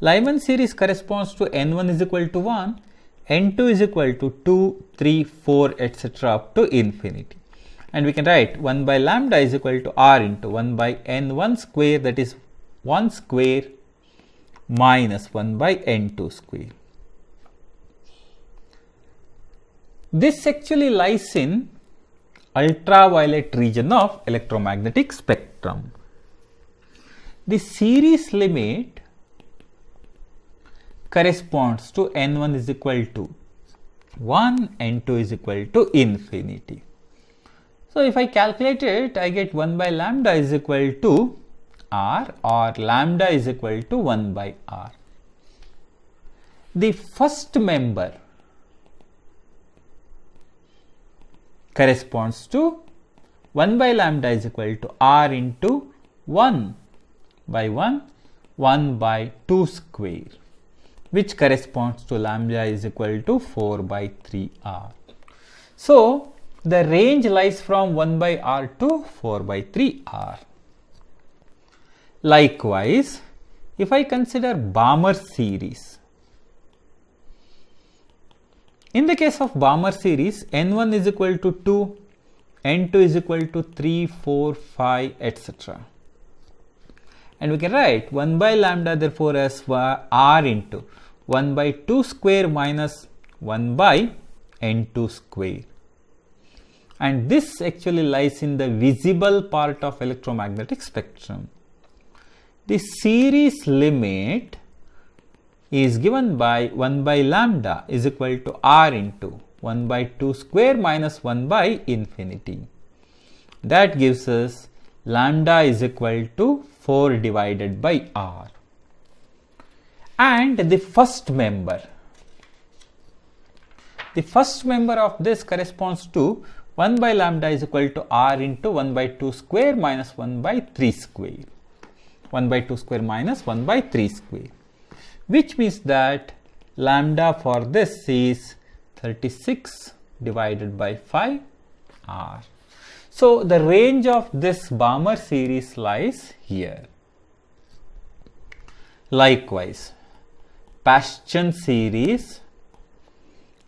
Lyman series corresponds to N1 is equal to 1, N2 is equal to 2, 3, 4, etc. up to infinity. And we can write 1 by lambda is equal to R into 1 by N1 square, that is 1 square minus 1 by N2 square. This actually lies in ultraviolet region of electromagnetic spectrum. The series limit corresponds to N1 is equal to 1, N2 is equal to infinity. So if I calculate it, I get 1 by lambda is equal to R, or lambda is equal to 1 by R. The first member corresponds to 1 by lambda is equal to R into 1 by 1, 1 by 2 square, which corresponds to lambda is equal to 4 by 3R. So the range lies from 1 by R to 4 by 3R. Likewise, if I consider Balmer series, in the case of Balmer series, N1 is equal to 2, N2 is equal to 3, 4, 5, etc. And we can write 1 by lambda therefore as R into 1 by 2 square minus 1 by N2 square. And this actually lies in the visible part of electromagnetic spectrum. The series limit is given by 1 by lambda is equal to R into 1 by 2 square minus 1 by infinity. That gives us lambda is equal to 4 divided by R. And the first member of this corresponds to 1 by lambda is equal to R into 1 by 2 square minus 1 by 3 square. 1 by 2 square minus 1 by 3 square, which means that lambda for this is 36 divided by 5 R. So the range of this Balmer series lies here. Likewise, Paschen series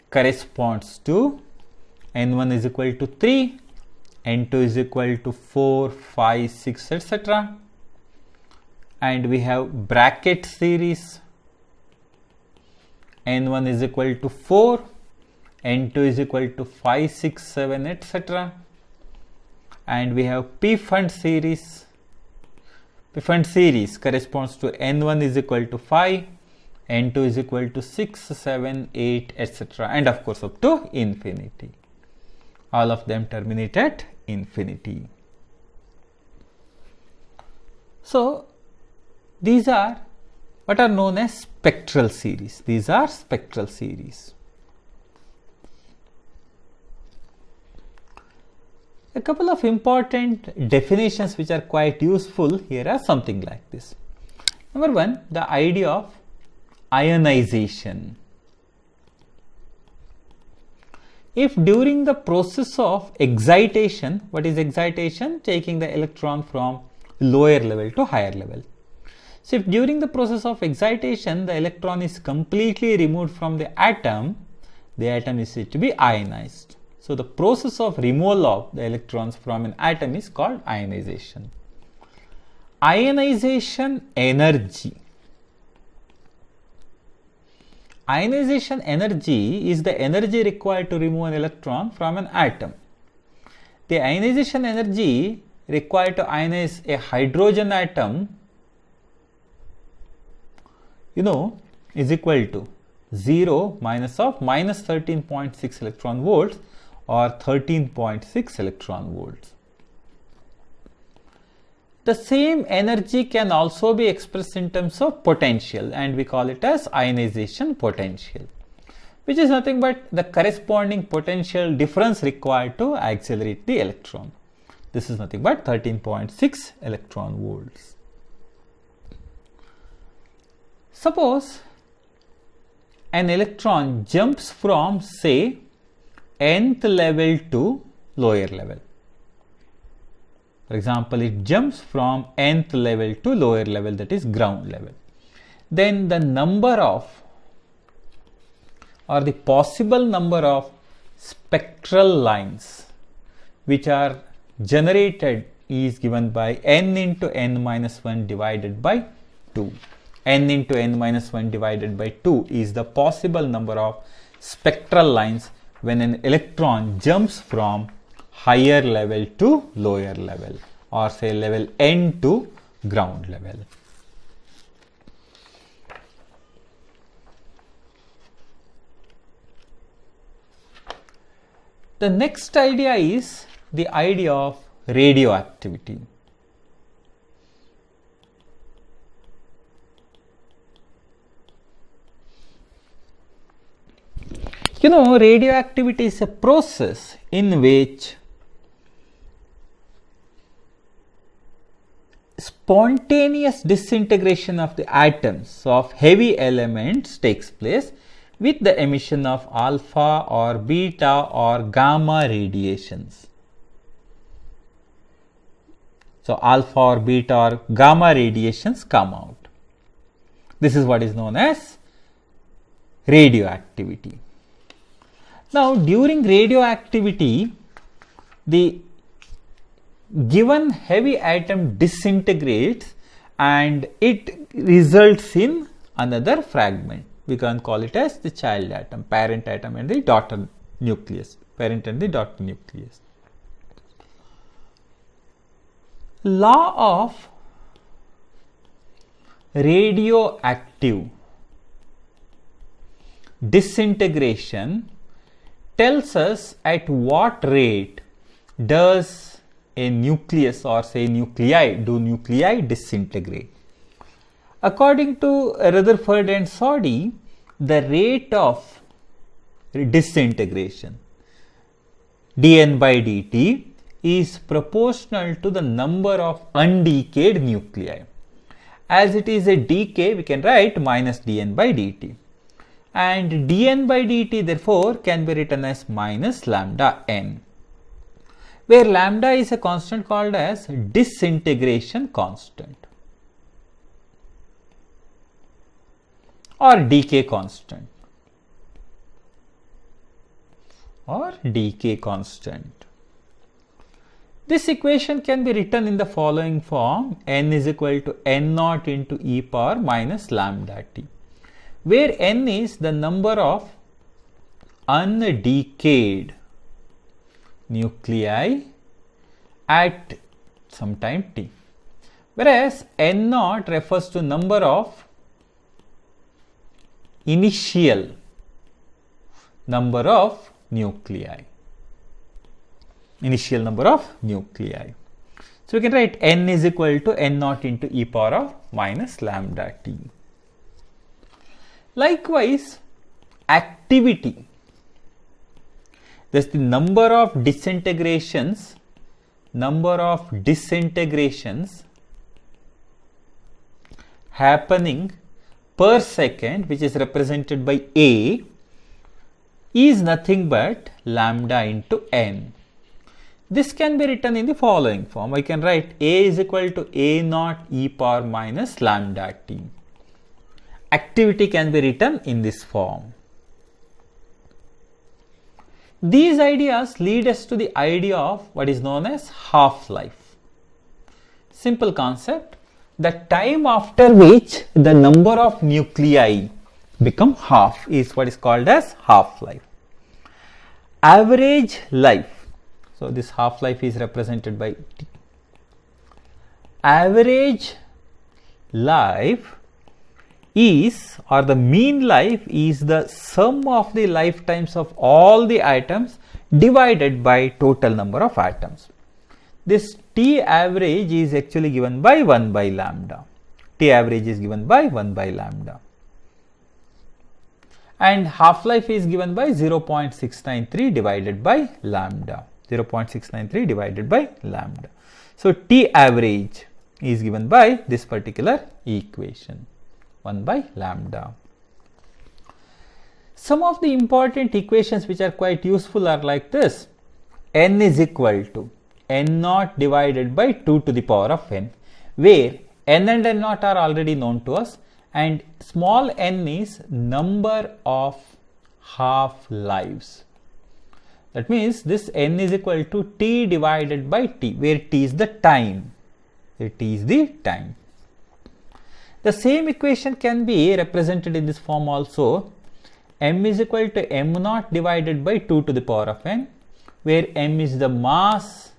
corresponds to N1 is equal to 3, N2 is equal to 4, 5, 6, etc. And we have bracket series. N1 is equal to 4, N2 is equal to 5, 6, 7, etc. And we have P-Fund series. P-Fund series corresponds to N1 is equal to 5, N2 is equal to 6, 7, 8, etc. And of course up to infinity. All of them terminate at infinity. So these are what are known as spectral series. These are spectral series. A couple of important definitions which are quite useful here are something like this. Number one, the idea of ionization. If during the process of excitation, what is excitation? Taking the electron from lower level to higher level. So if during the process of excitation the electron is completely removed from the atom is said to be ionized. So the process of removal of the electrons from an atom is called ionization. Ionization energy. Ionization energy is the energy required to remove an electron from an atom. The ionization energy required to ionize a hydrogen atom, is equal to 0 minus of minus 13.6 electron volts or 13.6 electron volts. The same energy can also be expressed in terms of potential, and we call it as ionization potential, which is nothing but the corresponding potential difference required to accelerate the electron. This is nothing but 13.6 electron volts. Suppose an electron jumps from, say, nth level to lower level. For example, it jumps from nth level to lower level, that is ground level. Then the number of, or the possible number of spectral lines which are generated is given by n into n minus 1 divided by 2. N into n minus 1 divided by 2 is the possible number of spectral lines when an electron jumps from higher level to lower level, or say level n to ground level. The next idea is the idea of radioactivity. Radioactivity is a process in which spontaneous disintegration of the atoms of heavy elements takes place with the emission of alpha or beta or gamma radiations. So alpha or beta or gamma radiations come out. This is what is known as radioactivity. Now, during radioactivity, the given heavy atom disintegrates and it results in another fragment. We can call it as the child atom, parent atom and the daughter nucleus. Parent and the daughter nucleus. Law of radioactive disintegration tells us at what rate does a nucleus or say nuclei disintegrate. According to Rutherford and Soddy, the rate of disintegration dN by dt is proportional to the number of undecayed nuclei. As it is a decay, we can write minus dN by dt. And dN by dt therefore can be written as minus lambda n, where lambda is a constant called as disintegration constant or decay constant This equation can be written in the following form: n is equal to n naught into e power minus lambda t, where n is the number of undecayed nuclei at some time t, whereas n naught refers to number of initial number of nuclei. So we can write n is equal to n naught into e power of minus lambda t. Likewise, activity. Thus the number of disintegrations happening per second, which is represented by A, is nothing but lambda into n. This can be written in the following form. I can write A is equal to A naught e power minus lambda t. Activity can be written in this form. These ideas lead us to the idea of what is known as half-life. Simple concept, the time after which the number of nuclei become half is what is called as half-life. Average life, so this half-life is represented by T. Average life is, or the mean life is, the sum of the lifetimes of all the atoms divided by total number of atoms. This T average is actually given by 1 by lambda. T average is given by 1 by lambda. And half-life is given by 0.693 divided by lambda. 0.693 divided by lambda. So T average is given by this particular equation, 1 by lambda. Some of the important equations which are quite useful are like this. N is equal to n naught divided by 2 to the power of n, where n and n naught are already known to us, and small n is number of half-lives. That means this n is equal to t divided by t, where t is the time. The same equation can be represented in this form also. M is equal to m naught divided by 2 to the power of n, where m is the mass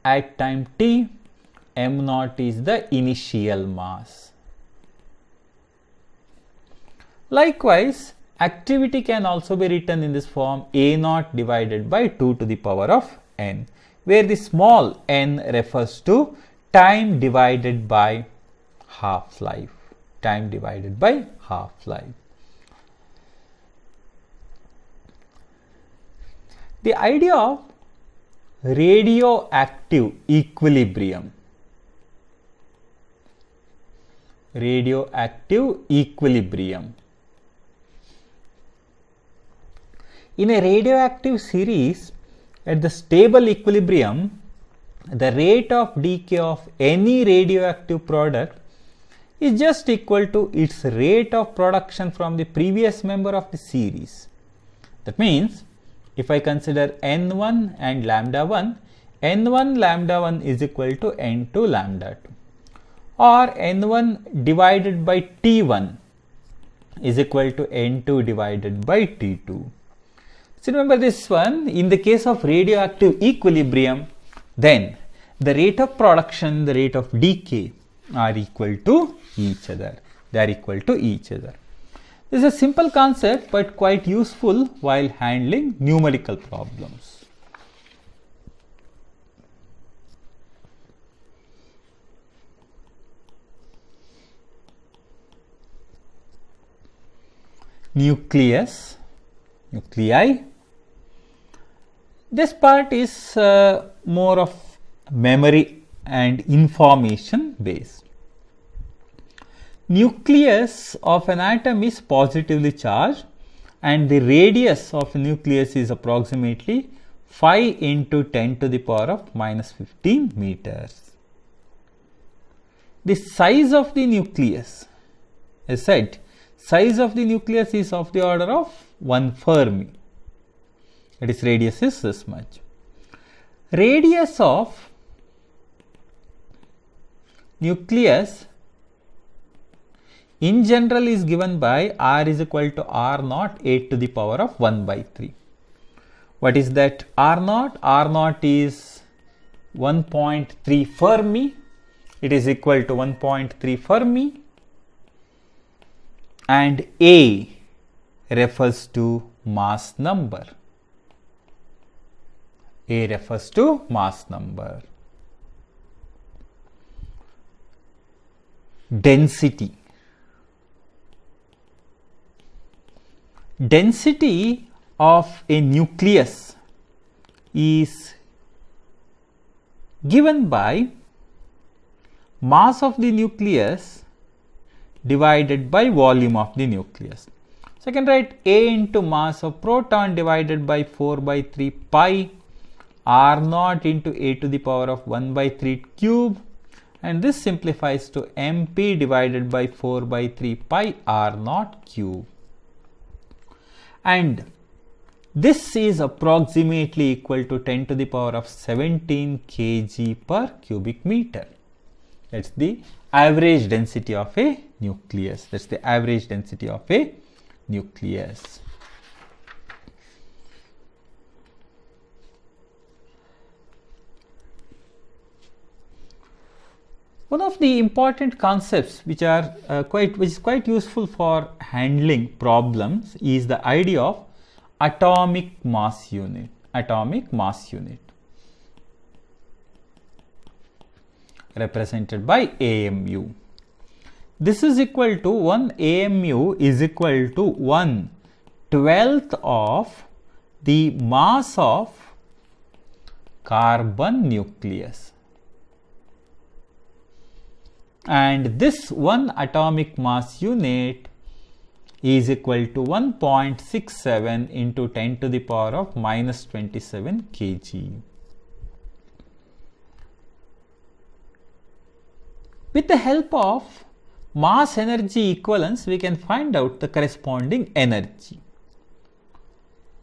at time t, m naught is the initial mass. Likewise, activity can also be written in this form, A naught divided by 2 to the power of n, where the small n refers to time divided by half-life. The idea of radioactive equilibrium. In a radioactive series, at the stable equilibrium, the rate of decay of any radioactive product is just equal to its rate of production from the previous member of the series. That means, if I consider n1 and lambda 1, n1 lambda 1 is equal to n2 lambda 2, or n1 divided by t1 is equal to n2 divided by t2. So remember this one, in the case of radioactive equilibrium, then the rate of production, the rate of decay are equal to each other. This is a simple concept but quite useful while handling numerical problems. Nuclei. This part is more of memory and information based. Nucleus of an atom is positively charged and the radius of a nucleus is approximately 5 into 10 to the power of minus 15 meters. The size of the nucleus, as said, size of the nucleus is of the order of 1 Fermi. Its radius is this much. Radius of nucleus in general is given by r is equal to r naught 8 to the power of 1 by 3. What is that r naught? R naught is 1.3 Fermi. It is equal to 1.3 Fermi, and A refers to mass number. density. Density of a nucleus is given by mass of the nucleus divided by volume of the nucleus. So, I can write A into mass of proton divided by 4 by 3 pi r naught into a to the power of 1 by 3 cube, and this simplifies to mp divided by 4 by 3 pi r naught cube. And this is approximately equal to 10 to the power of 17 kg per cubic meter. That's the average density of a nucleus. That's the average density of a nucleus. One of the important concepts which is quite useful for handling problems is the idea of atomic mass unit. Atomic mass unit, represented by AMU. This is equal to 1 AMU is equal to 1/12 of the mass of carbon nucleus. And this one atomic mass unit is equal to 1.67 into 10 to the power of minus 27 kg. With the help of mass energy equivalence, we can find out the corresponding energy.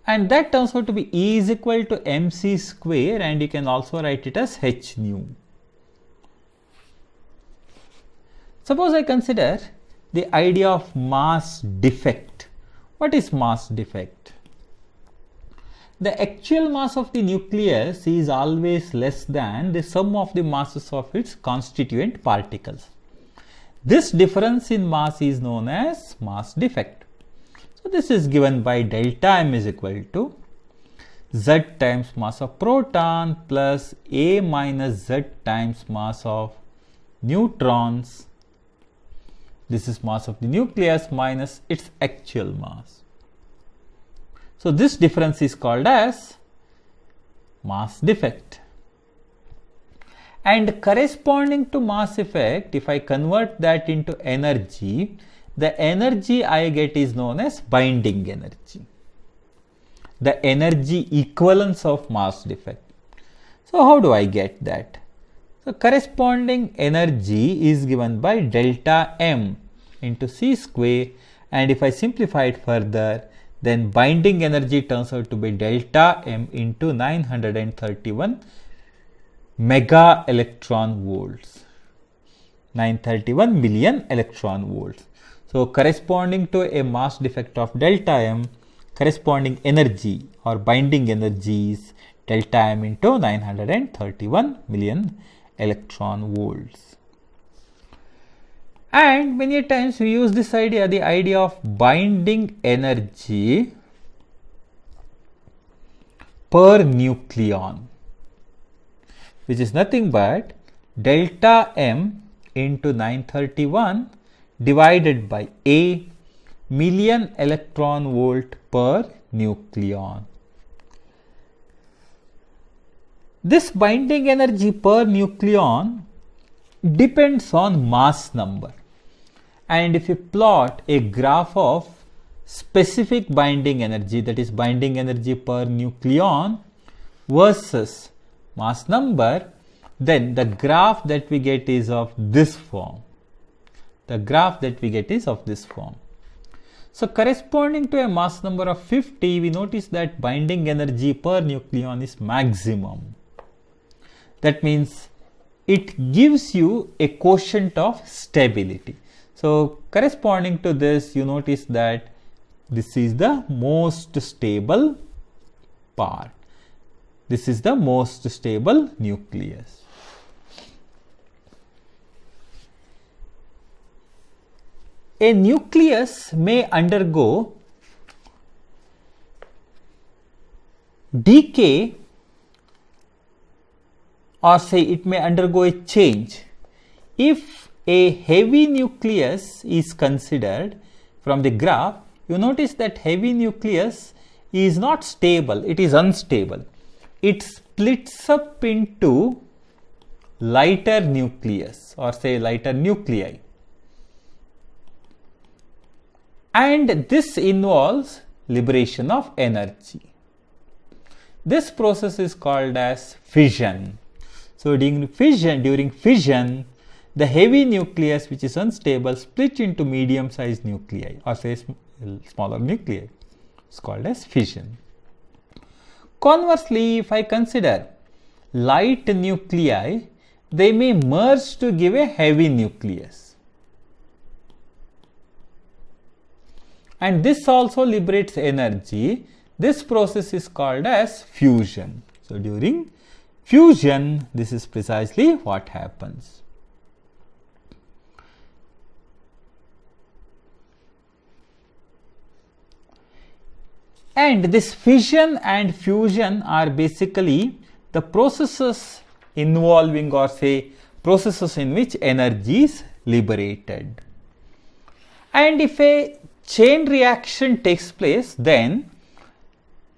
And that turns out to be E is equal to mc square, and you can also write it as h nu. Suppose I consider the idea of mass defect. What is mass defect? The actual mass of the nucleus is always less than the sum of the masses of its constituent particles. This difference in mass is known as mass defect. So, this is given by delta m is equal to z times mass of proton plus a minus z times mass of neutrons. This is mass of the nucleus minus its actual mass. So, this difference is called as mass defect. And corresponding to mass effect, if I convert that into energy, the energy I get is known as binding energy, the energy equivalence of mass defect. So, how do I get that? So, corresponding energy is given by delta m into c square, and if I simplify it further, then binding energy turns out to be delta m into 931 mega electron volts, 931 million electron volts. So, corresponding to a mass defect of delta m, corresponding energy or binding energy is delta m into 931 million electron volts. And many times we use this idea, the idea of binding energy per nucleon, which is nothing but delta m into 931 divided by a million electron volt per nucleon. This binding energy per nucleon depends on mass number, and if you plot a graph of specific binding energy, that is binding energy per nucleon versus mass number, then the graph that we get is of this form. The graph that we get is of this form. So, corresponding to a mass number of 50, we notice that binding energy per nucleon is maximum. That means it gives you a quotient of stability. So, corresponding to this, you notice that this is the most stable part. This is the most stable nucleus. A nucleus may undergo decay, or say it may undergo a change if a heavy nucleus is considered from the graph, you notice that heavy nucleus is not stable, it is unstable. It splits up into lighter nucleus or say lighter nuclei. And this involves liberation of energy. This process is called as fission. So during fission, the heavy nucleus which is unstable split into medium sized nuclei or say smaller nuclei. It's called as fission. Conversely, if I consider light nuclei, they may merge to give a heavy nucleus. And this also liberates energy. This process is called as fusion. So during fusion, this is precisely what happens. And this fission and fusion are basically the processes involving or say processes in which energy is liberated. And if a chain reaction takes place, then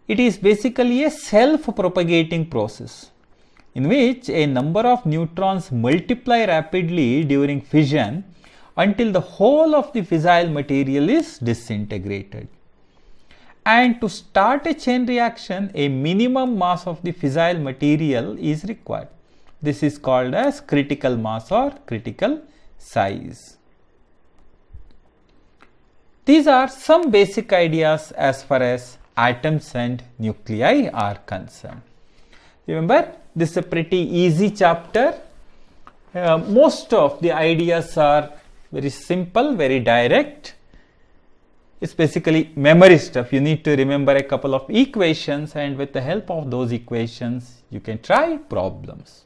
it is basically a self-propagating process in which a number of neutrons multiply rapidly during fission until the whole of the fissile material is disintegrated. And to start a chain reaction, a minimum mass of the fissile material is required. This is called as critical mass or critical size. These are some basic ideas as far as atoms and nuclei are concerned. Remember, this is a pretty easy chapter. Most of the ideas are very simple, very direct. It's basically memory stuff. You need to remember a couple of equations, and with the help of those equations, you can try problems.